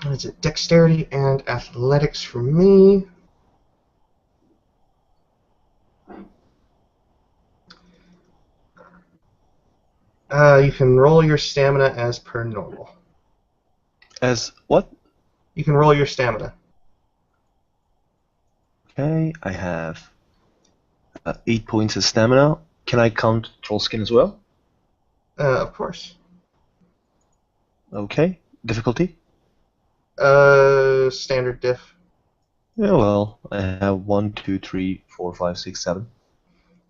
what is it? Dexterity and athletics for me. You can roll your stamina as per normal. As what? You can roll your stamina. Okay, I have 8 points of stamina. Can I count troll skin as well? Of course. Okay. Difficulty? Standard diff. Yeah, well, I have 1, 2, 3, 4, 5, 6, 7.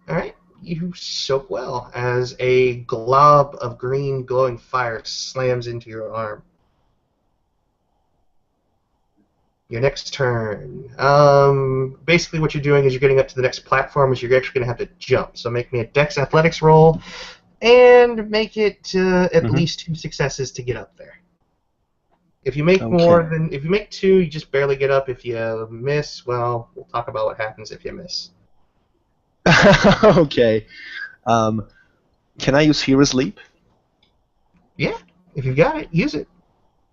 All right. You soak well as a glob of green glowing fire slams into your arm. Your next turn. Basically, what you're doing is you're getting up to the next platform, which you're actually going to have to jump. So make me a Dex Athletics roll, and make it at Mm-hmm. least 2 successes to get up there. If you make Okay. if you make 2, you just barely get up. If you miss, well, we'll talk about what happens if you miss. Okay. Um, can I use Hero's Leap? Yeah, if you've got it, use it.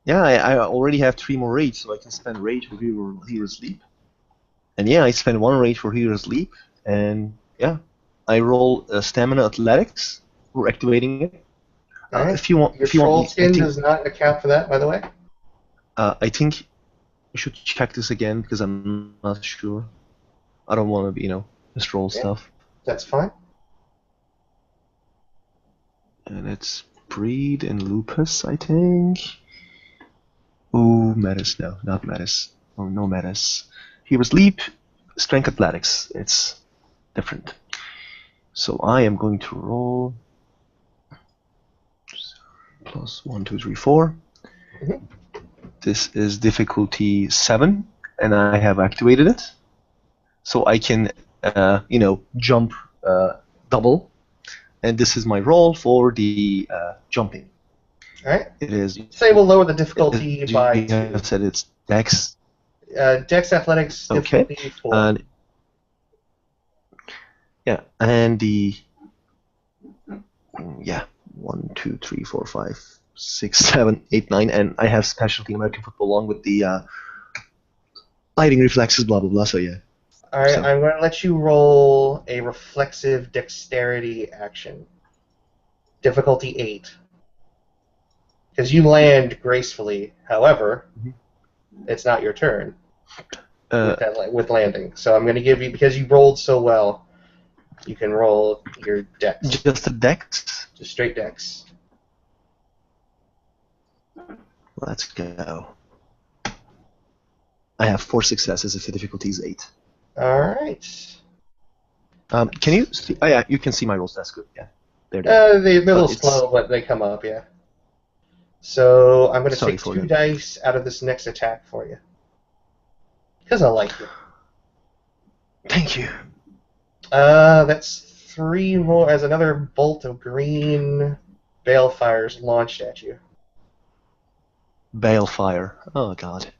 Yeah, I already have 3 more rage, so I can spend rage for Hero's Leap. And yeah, I spend 1 rage for Hero's Leap, and yeah, I roll Stamina Athletics for activating it. All right. Your If you want troll me, I skin think, does not account for that, by the way. I think we should check this again because I'm not sure. I don't want to, just roll Yeah, stuff. that's fine. And it's breed and lupus, I think. Ooh, metis, no, not metis. Oh, no metis. Hero's Leap, Strength Athletics. It's different. So I am going to roll plus 1, 2, 3, 4. Mhm. This is difficulty 7, and I have activated it. So I can, jump double. And this is my roll for the jumping. All right. It is, Say we'll lower the as difficulty by you 2. have said, it's Dex. Dex Athletics Okay. difficulty 4. And yeah, and yeah, 1, 2, 3, 4, 5, 6, 7, 8, 9, and I have specialty American football along with the fighting reflexes, blah blah blah. So yeah. All right, So I'm going to let you roll a reflexive dexterity action. Difficulty 8. Because you land gracefully. However, it's not your turn uh, with landing. So I'm going to give you, because you rolled so well, you can roll your dex. just a Dex. Just straight dex. Let's go. I have 4 successes if the difficulty is 8. All right. Can you see? Oh yeah, you can see my rolls. That's good. Yeah, they're They're a little But it's slow, but they come up, yeah. So I'm going to sorry take for 2 them. dice out of this next attack for you. Because I like you. Thank you. That's 3 more as another bolt of green balefires launched at you. Balefire. Oh god.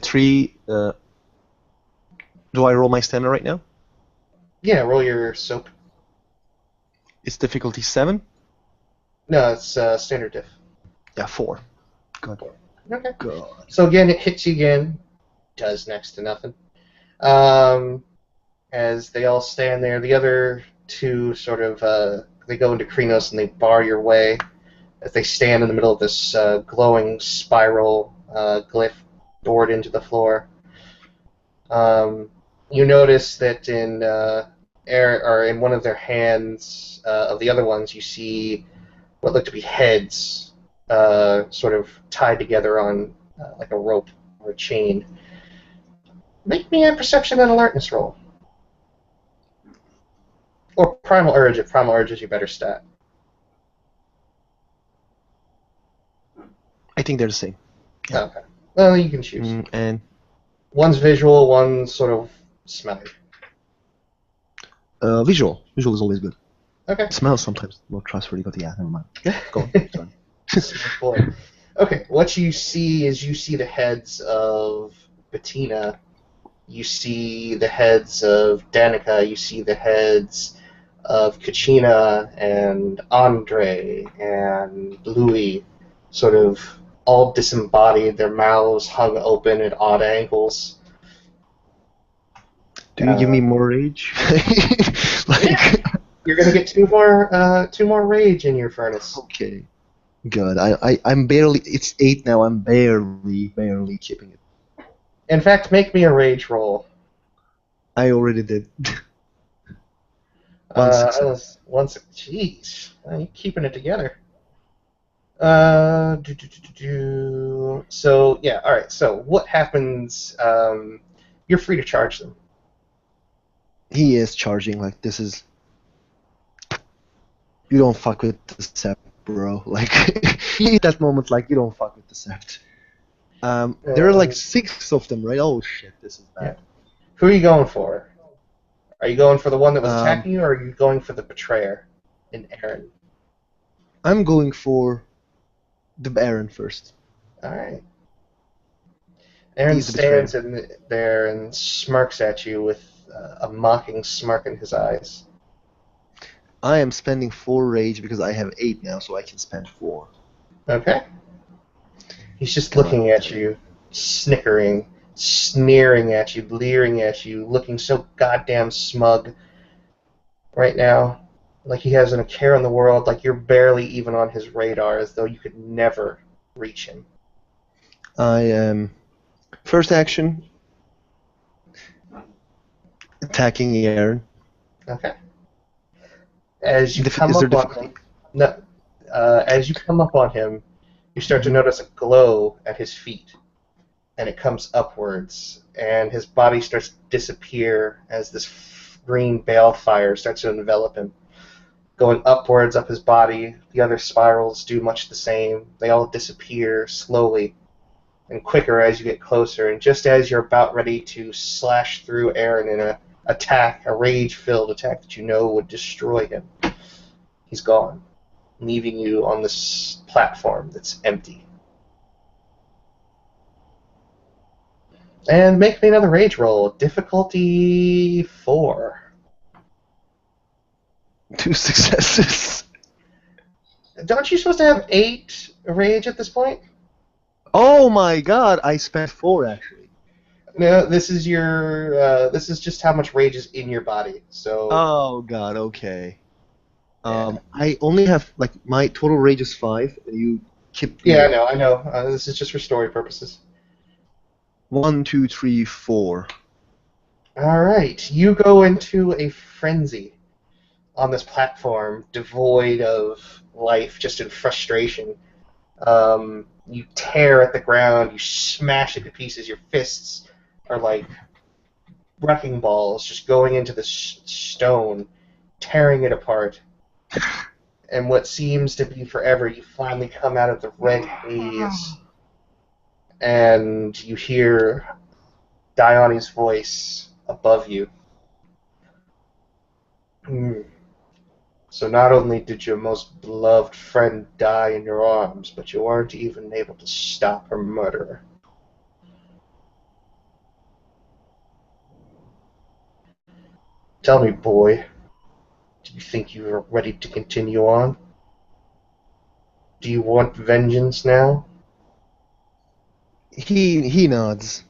Three. Do I roll my stamina right now? Yeah, roll your soap. It's difficulty 7. No, it's standard diff. Yeah, 4. Good. Okay. God. So again, it hits you again. Does next to nothing. Um, as they all stand there, the other 2 sort of they go into Krenos and they bar your way as they stand in the middle of this glowing spiral glyph bored into the floor. You notice that in air or in one of their hands of the other ones, you see what look to be heads sort of tied together on like a rope or a chain. Make me a perception and alertness roll. Or primal urge, if primal urge is your better stat. I think they're the same. Yeah. Okay. Well, you can choose. And One's visual, one's sort of smelly. visual. Visual is always good. Okay. Smell sometimes more trustworthy, but yeah, never mind. Go on. Sorry. Smart boy. Okay, what you see is you see the heads of Bettina, you see the heads of Danica, you see the heads of Kachina and Andre and Louis, sort of all disembodied, their mouths hung open at odd angles. Do you give me more rage? Yeah, you're gonna get two more rage in your furnace. Okay. Good. I'm barely. It's 8 now. I'm barely keeping it. In fact, make me a rage roll. I already did. One success. Jeez, you're keeping it together. So yeah, all right. So what happens? You're free to charge them. He is charging like this is. You don't fuck with the sept, bro. Like he at that moment, like you don't fuck with the sept. There are like 6 of them, right? Oh shit, this is bad. Yeah. Who are you going for? Are you going for the one that was Um, attacking you, or are you going for the betrayer in Aaron? I'm going for the Baron first. All right. Aaron He's the betrayer. stands there and smirks at you with a mocking smirk in his eyes. I am spending 4 rage because I have 8 now, so I can spend 4. Okay. He's just Come looking on. at you, snickering, sneering at you, leering at you, looking so goddamn smug right now. Like he hasn't a care in the world, like you're barely even on his radar, as though you could never reach him. I am first action attacking Aaron. Okay. As you come Is there up on him, no, as you come up on him, you start to notice a glow at his feet, and it comes upwards, and his body starts to disappear as this green balefire starts to envelop him. Going upwards up his body, the other spirals do much the same. They all disappear slowly and quicker as you get closer, and just as you're about ready to slash through Aaron in a rage-filled attack that you know would destroy him, he's gone, leaving you on this platform that's empty. And make me another rage roll. Difficulty 4. 2 successes. Aren't you supposed to have 8 rage at this point? Oh my god, I spent 4 actually. No, this is this is just how much rage is in your body. So. Oh god, okay. Yeah. I only have like my total rage is 5, and you keep. Yeah, I know. This is just for story purposes. 1, 2, 3, 4. All right, you go into a frenzy on this platform, devoid of life, just in frustration. You tear at the ground, you smash it to pieces. Your fists are like wrecking balls, just going into the stone, tearing it apart. And what seems to be forever, you finally come out of the red haze, and you hear Diani's voice above you. So not only did your most beloved friend die in your arms, but you weren't even able to stop her murderer. Tell me, boy, do you think you are ready to continue on? Do you want vengeance now? He nods.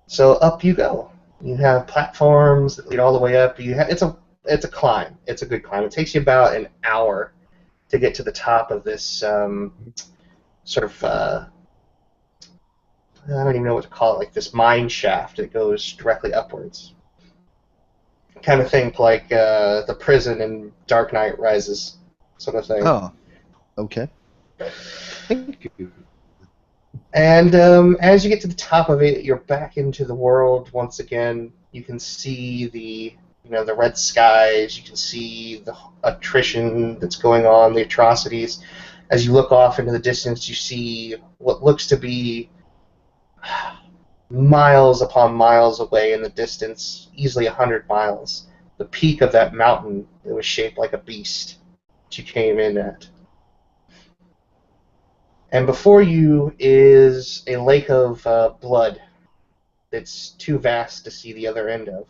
So up you go. You have platforms that lead all the way up. It's a climb. It's a good climb. It takes you about an hour to get to the top of this sort of I don't even know what to call it, like this mine shaft that goes directly upwards. Kind of think like the prison in Dark Knight Rises, sort of thing. Oh, okay. Thank you. And as you get to the top of it, you're back into the world once again. You can see the red skies. You can see the attrition that's going on, the atrocities. As you look off into the distance, you see what looks to be miles upon miles away in the distance, easily 100 miles. The peak of that mountain that was shaped like a beast that you came in at. And before you is a lake of blood that's too vast to see the other end of.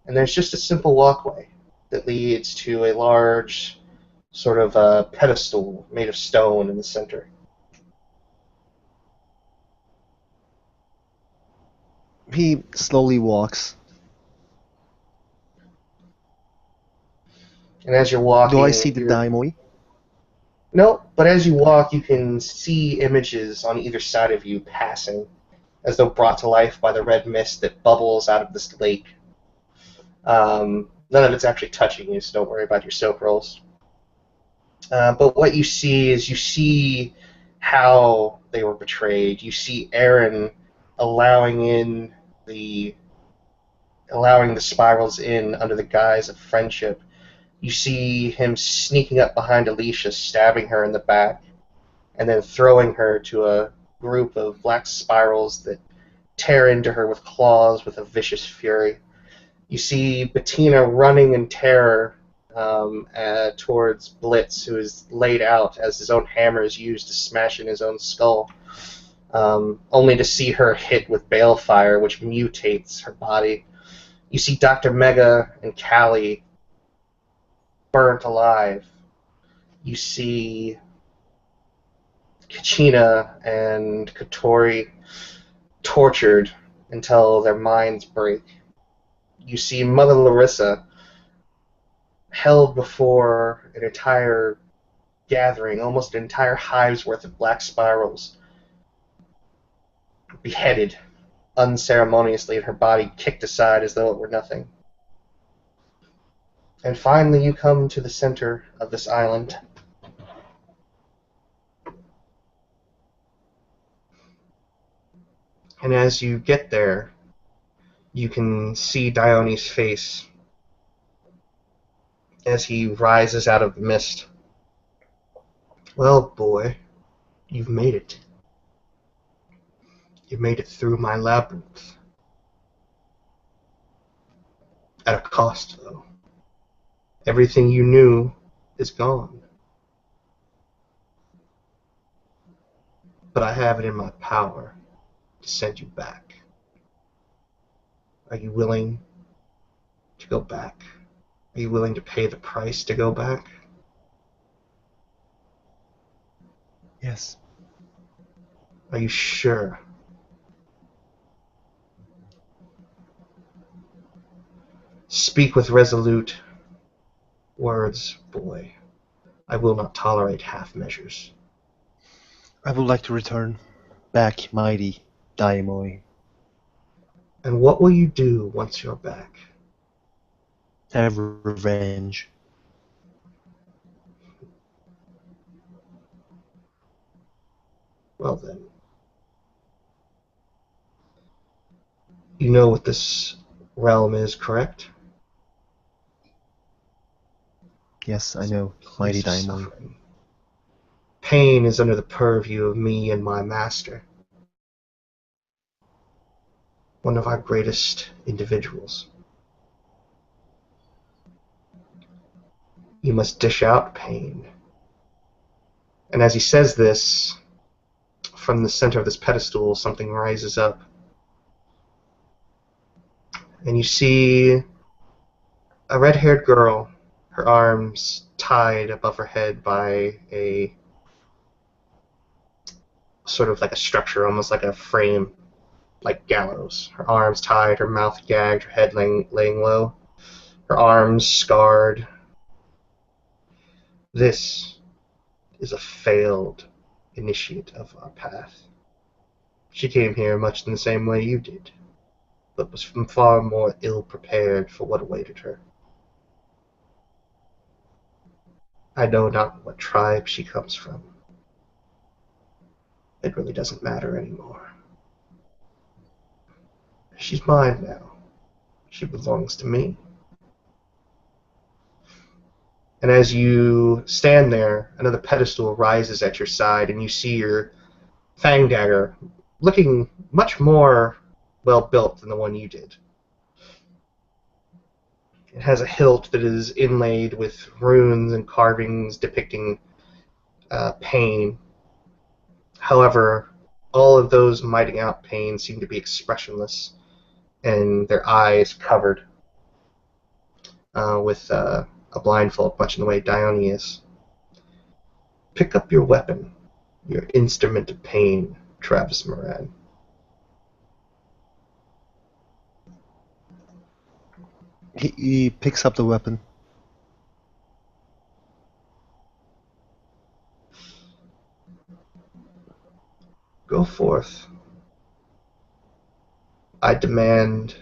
And there's just a simple walkway that leads to a large sort of pedestal made of stone in the center. He slowly walks. And as you're Do I see walking, the daimoi? no, but as you walk, you can see images on either side of you passing, as though brought to life by the red mist that bubbles out of this lake. None of it's actually touching you, so don't worry about your soak rolls. But what you see is you see how they were betrayed. You see Aaron allowing in the allowing the spirals in under the guise of friendship. You see him sneaking up behind Alicia, stabbing her in the back, and then throwing her to a group of black spirals that tear into her with claws with a vicious fury. You see Bettina running in terror towards Blitz, who is laid out as his own hammer is used to smash in his own skull, only to see her hit with balefire, which mutates her body. You see Dr. Mega and Callie burnt alive. You see Kachina and Katori tortured until their minds break. You see Mother Larissa held before an entire gathering, almost an entire hive's worth of black spirals, beheaded unceremoniously and her body kicked aside as though it were nothing. And finally you come to the center of this island. And as you get there, you can see Dione's face as he rises out of the mist. Well, boy, you've made it. You made it through my labyrinth. At a cost, though. Everything you knew is gone. But I have it in my power to send you back. Are you willing to go back? Are you willing to pay the price to go back? Yes. Are you sure? Speak with resolute words, boy. I will not tolerate half measures. I would like to return back, mighty daimoi. And what will you do once you're back? Have revenge. Well then. You know what this realm is, correct? Yes, I know, It's a mighty place of daimoi. suffering. Pain is under the purview of me and my master. One of our greatest individuals. You must dish out pain. And as he says this, from the center of this pedestal, something rises up. And you see a red-haired girl, her arms tied above her head by a sort of like a structure, almost like a frame, like gallows. Her arms tied, her mouth gagged, her head laying low, her arms scarred. This is a failed initiate of our path. She came here much in the same way you did. but was far more ill-prepared for what awaited her. I know not what tribe she comes from. It really doesn't matter anymore. She's mine now. She belongs to me. And as you stand there, another pedestal rises at your side, and you see your fang dagger looking much more well-built than the one you did. It has a hilt that is inlaid with runes and carvings depicting pain. However, all of those miting out pain seem to be expressionless, and their eyes covered with a blindfold, much in the way Dione is. Pick up your weapon, your instrument of pain, Travis Moran. He picks up the weapon. Go forth. I demand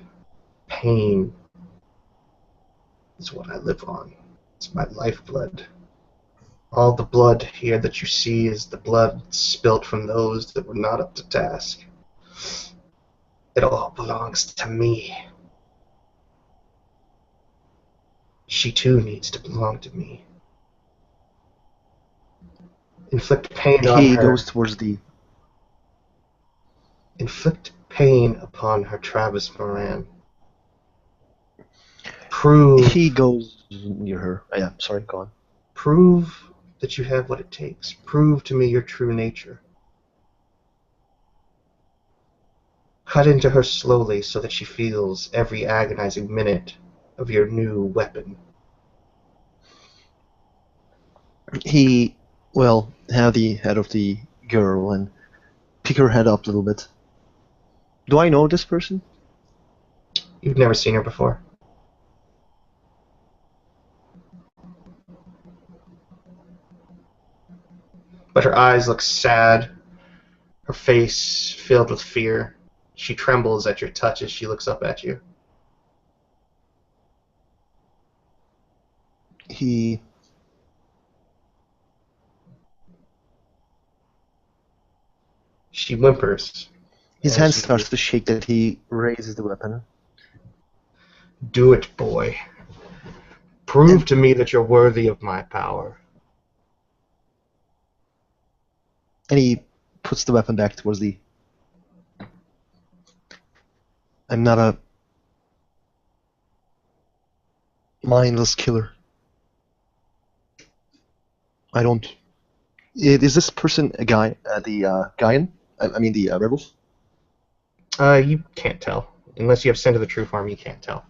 pain. It's what I live on. It's my lifeblood. All the blood here that you see is the blood spilt from those that were not up to task. It all belongs to me. She too needs to belong to me. Inflict pain on He her. goes towards the... Inflict pain upon her, Travis Moran. Prove... He goes near her. Oh, yeah, sorry, go on. Prove that you have what it takes. Prove to me your true nature. Cut into her slowly so that she feels every agonizing minute of your new weapon. He will have the head of the girl and pick her head up a little bit. Do I know this person? You've never seen her before. But her eyes look sad, her face filled with fear. She trembles at your touch as she looks up at you. He She whimpers. His as hand you- starts to shake that he raises the weapon. Do it, boy. Prove to me that you're worthy of my power. And he puts the weapon back towards the... I'm not a mindless killer. I don't... Is this person a guy, the Gaian? I mean the rebels? You can't tell. Unless you have Scent of the True Form, you can't tell.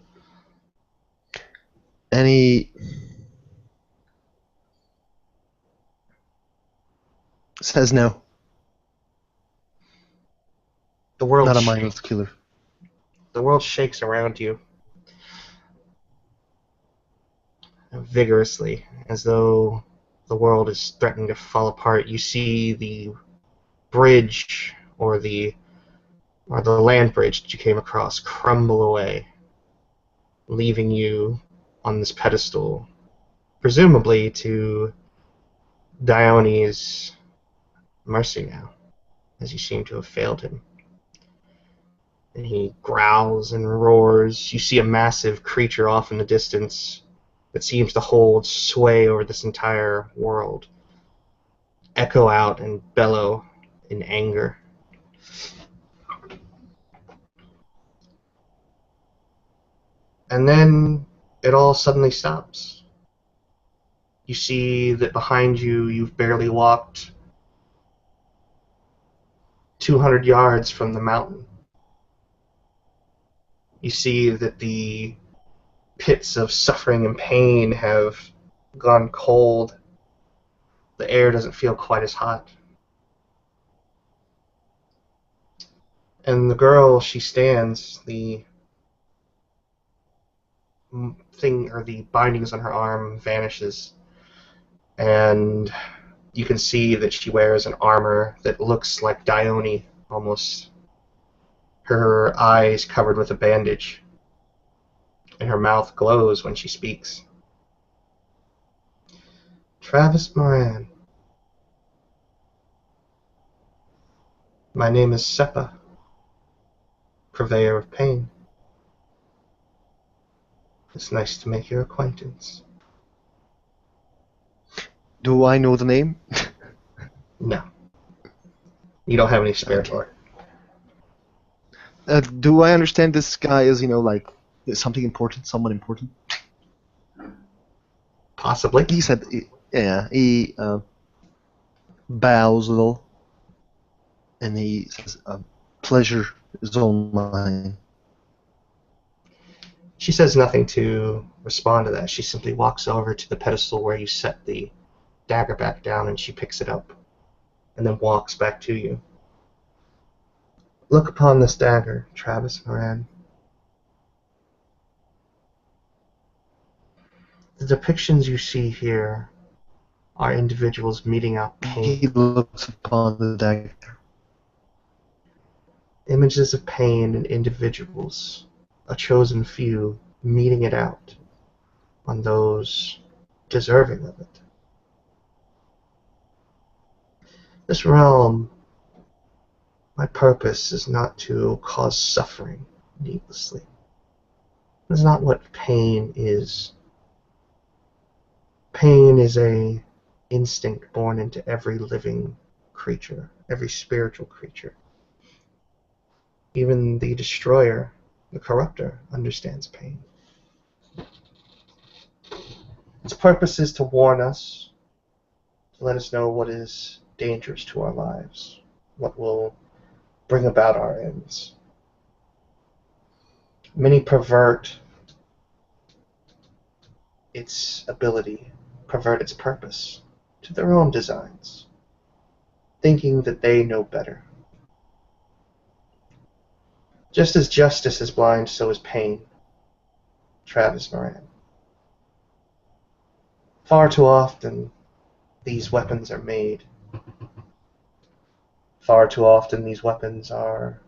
And he says no. The world Not a shakes. mindless killer. The world shakes around you vigorously, as though the world is threatening to fall apart. You see the bridge or the land bridge that you came across crumble away, leaving you on this pedestal, presumably to Dione's mercy now, as you seem to have failed him. And he growls and roars. You see a massive creature off in the distance that seems to hold sway over this entire world, echo out and bellow in anger. And then it all suddenly stops. You see that behind you, you've barely walked 200 yards from the mountain. You see that the pits of suffering and pain have gone cold. The air doesn't feel quite as hot. And the girl, she stands, the thing, or the bindings on her arm vanishes, and you can see that she wears an armor that looks like Dione almost. her eyes covered with a bandage, and her mouth glows when she speaks. Travis Moran. My name is Seppa, purveyor of pain. It's nice to make your acquaintance. Do I know the name? No. You don't have any spare Okay. for it. Do I understand this guy is, like something important, someone important? Possibly. He said, yeah, he bows a little, and he says, pleasure is all mine. She says nothing to respond to that. She simply walks over to the pedestal where you set the dagger back down, and she picks it up, and then walks back to you. Look upon this dagger, Travis Moran. The depictions you see here are individuals meeting out pain. He looks upon the dagger. Images of pain in individuals, a chosen few, meeting it out on those deserving of it. This realm, my purpose is not to cause suffering needlessly. That's not what pain is. Pain is an instinct born into every living creature, every spiritual creature. Even the destroyer, the corruptor, understands pain. Its purpose is to warn us, to let us know what is dangerous to our lives, what will bring about our ends. Many pervert its ability, pervert its purpose to their own designs, thinking that they know better. Just as justice is blind, so is pain. Travis Moran. Far too often, these weapons are made. Far too often, these weapons are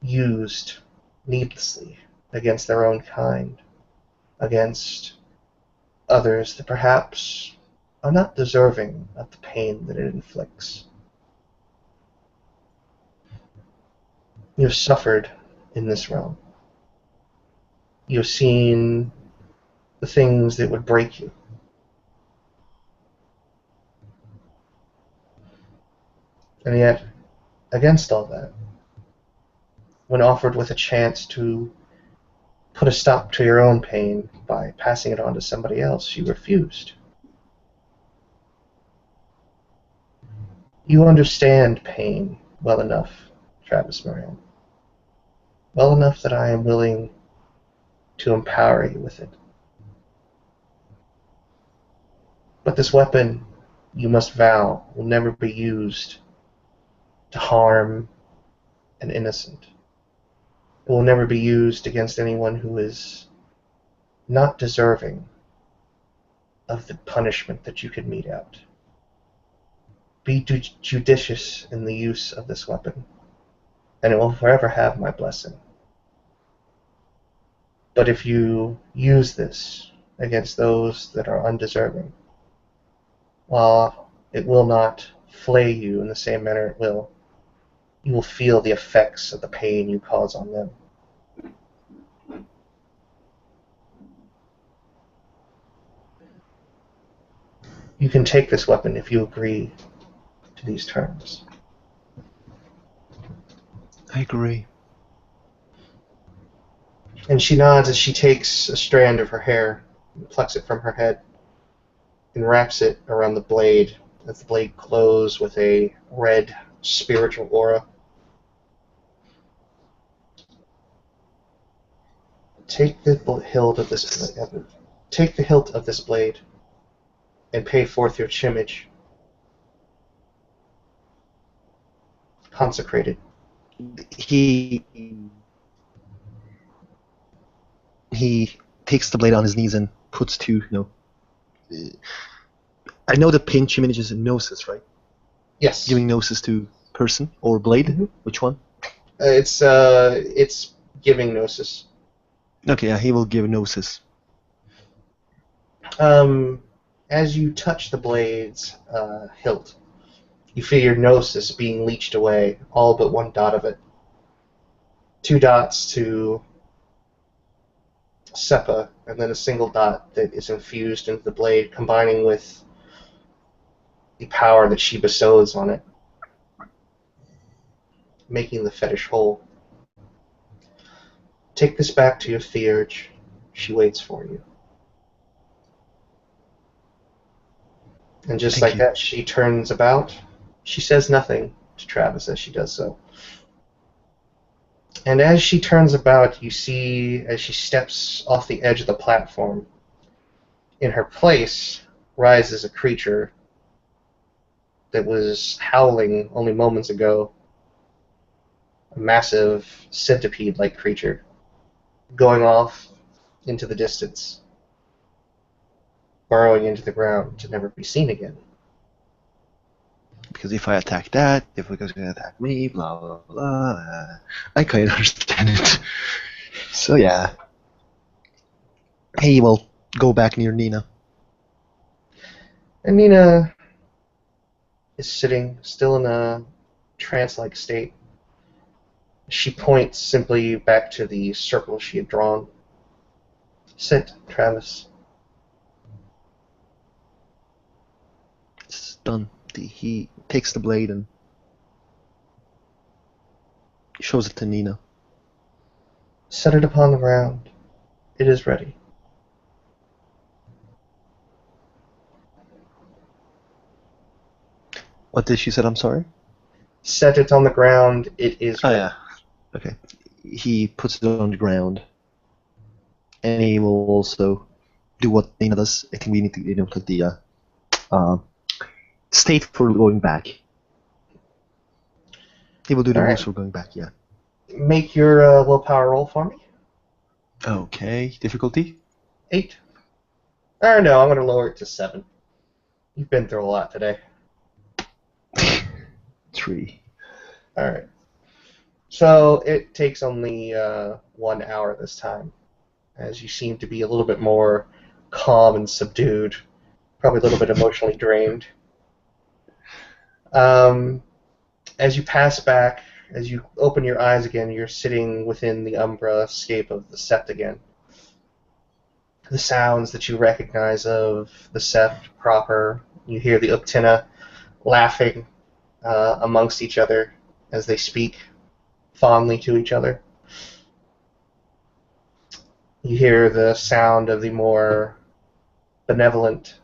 used needlessly against their own kind, against others that perhaps are not deserving of the pain that it inflicts. You have suffered in this realm. You have seen the things that would break you. And yet, against all that, when offered with a chance to put a stop to your own pain by passing it on to somebody else, you refused. You understand pain well enough, Travis Moran. Well enough that I am willing to empower you with it. But this weapon, you must vow, will never be used to harm an innocent. It will never be used against anyone who is not deserving of the punishment that you could mete out. Be judicious in the use of this weapon, and it will forever have my blessing. But if you use this against those that are undeserving, while it will not flay you in the same manner you will feel the effects of the pain you cause on them. You can take this weapon if you agree to these terms. I agree. And she nods as she takes a strand of her hair, and plucks it from her head, and wraps it around the blade, as the blade glows with a red spiritual aura. Take the hilt of this blade, and pay forth your chimage. Consecrated. He takes the blade on his knees and puts two, I know the pinch image is a gnosis, right? Yes. Giving gnosis to person or blade? Mhm. Which one? It's giving gnosis. Okay, yeah, he will give gnosis. As you touch the blade's hilt, you feel your gnosis being leached away, all but one dot of it. 2 dots to Seppa, and then a single dot that is infused into the blade, combining with the power that she bestows on it, making the fetish whole. Take this back to your theurge. She waits for you. And just Thank like you. that, she turns about. She says nothing to Travis as she does so. And as she turns about, you see, as she steps off the edge of the platform, in her place rises a creature that was howling only moments ago. A massive centipede-like creature going off into the distance, burrowing into the ground to never be seen again. Because if I attack that, if it's going to attack me, blah blah blah. I kind of understand it. So yeah, he will go back near Nina. And Nina is sitting, still in a trance-like state. She points simply back to the circle she had drawn. Sit, Travis. It's done. He takes the blade and shows it to Nina. Set it upon the ground. It is ready. What did she said? I'm sorry. Set it on the ground. It is Oh ready. yeah. Okay. He puts it on the ground, and he will also do what Nina does. I think we need to put the state for going back. He will do the All rules right. for going back. Yeah. Make your willpower roll for me. Okay. Difficulty? 8. Or no, I'm going to lower it to 7. You've been through a lot today. 3. All right. So it takes only 1 hour this time, as you seem to be a little bit more calm and subdued, probably a little bit emotionally drained. As you pass back, as you open your eyes again, you're sitting within the umbra scape of the sept again. The sounds that you recognize of the sept proper, you hear the Uktena laughing amongst each other as they speak fondly to each other. You hear the sound of the more benevolent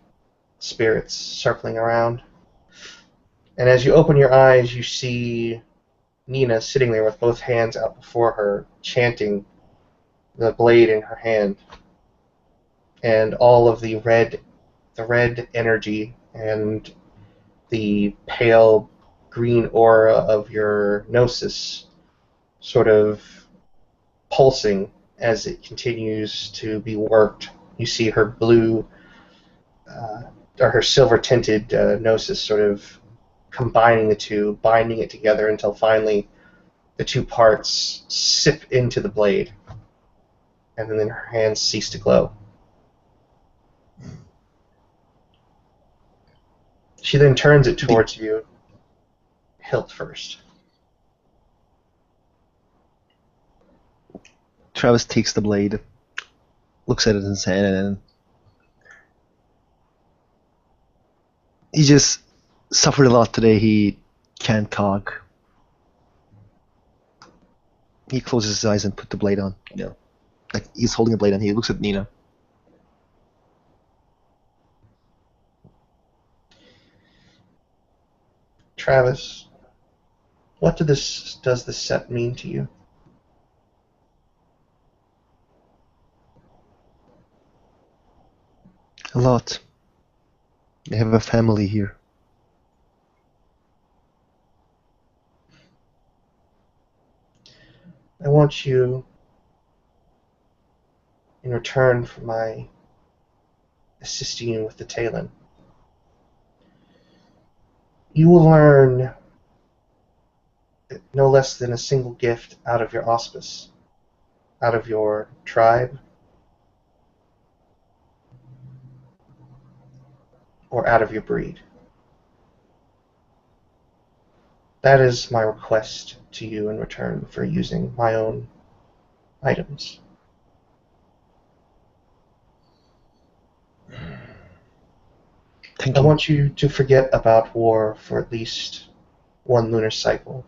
spirits circling around. And as you open your eyes, you see Nina sitting there with both hands out before her, chanting, the blade in her hand. And all of the red energy and the pale green aura of your gnosis sort of pulsing as it continues to be worked. You see her blue or her silver tinted gnosis sort of combining the two, binding it together until finally the two parts sip into the blade, and then her hands cease to glow. She then turns it towards you, hilt first. Travis takes the blade, looks at it in his hand, and then he just suffered a lot today. He can't talk. He closes his eyes and put the blade on. Like he's holding a blade, and he looks at Nina. Travis, what does this set mean to you? A lot. I have a family here. I want you, in return for my assisting you with the Talon, you will learn no less than a single gift out of your auspice, out of your tribe, or out of your breed. That is my request to you in return for using my own items. Thank I you. want you to forget about war for at least one lunar cycle.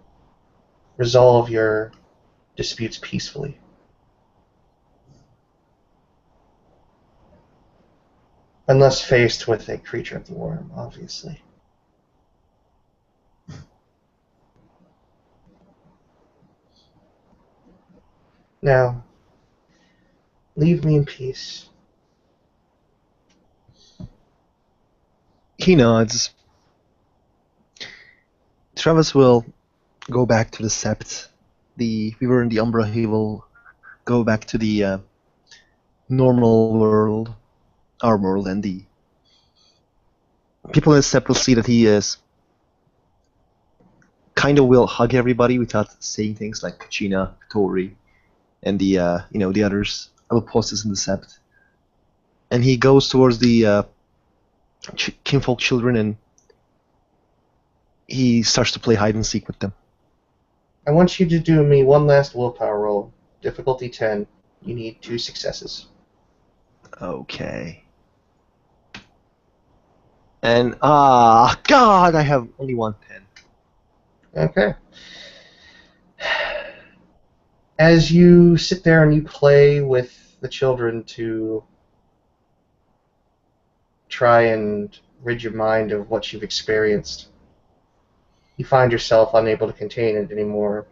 Resolve your disputes peacefully. Unless faced with a creature of the worm, obviously. Now, leave me in peace. He nods. Travis will go back to the Sept. We were in the Umbra. He will go back to the normal world, our world, and the people in the Sept will see that he is kind of will hug everybody without saying things like Kachina, Tori, and the the others. I will post this in the Sept. And he goes towards the kinfolk children and he starts to play hide and seek with them. I want you to do me one last willpower roll. Difficulty 10. You need 2 successes. Okay. And God, I have only 1 pen. Okay. As you sit there and you play with the children to try and rid your mind of what you've experienced, you find yourself unable to contain it anymore.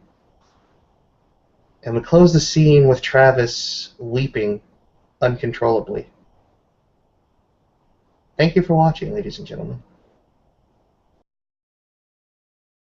And we close the scene with Travis weeping uncontrollably. Thank you for watching, ladies and gentlemen.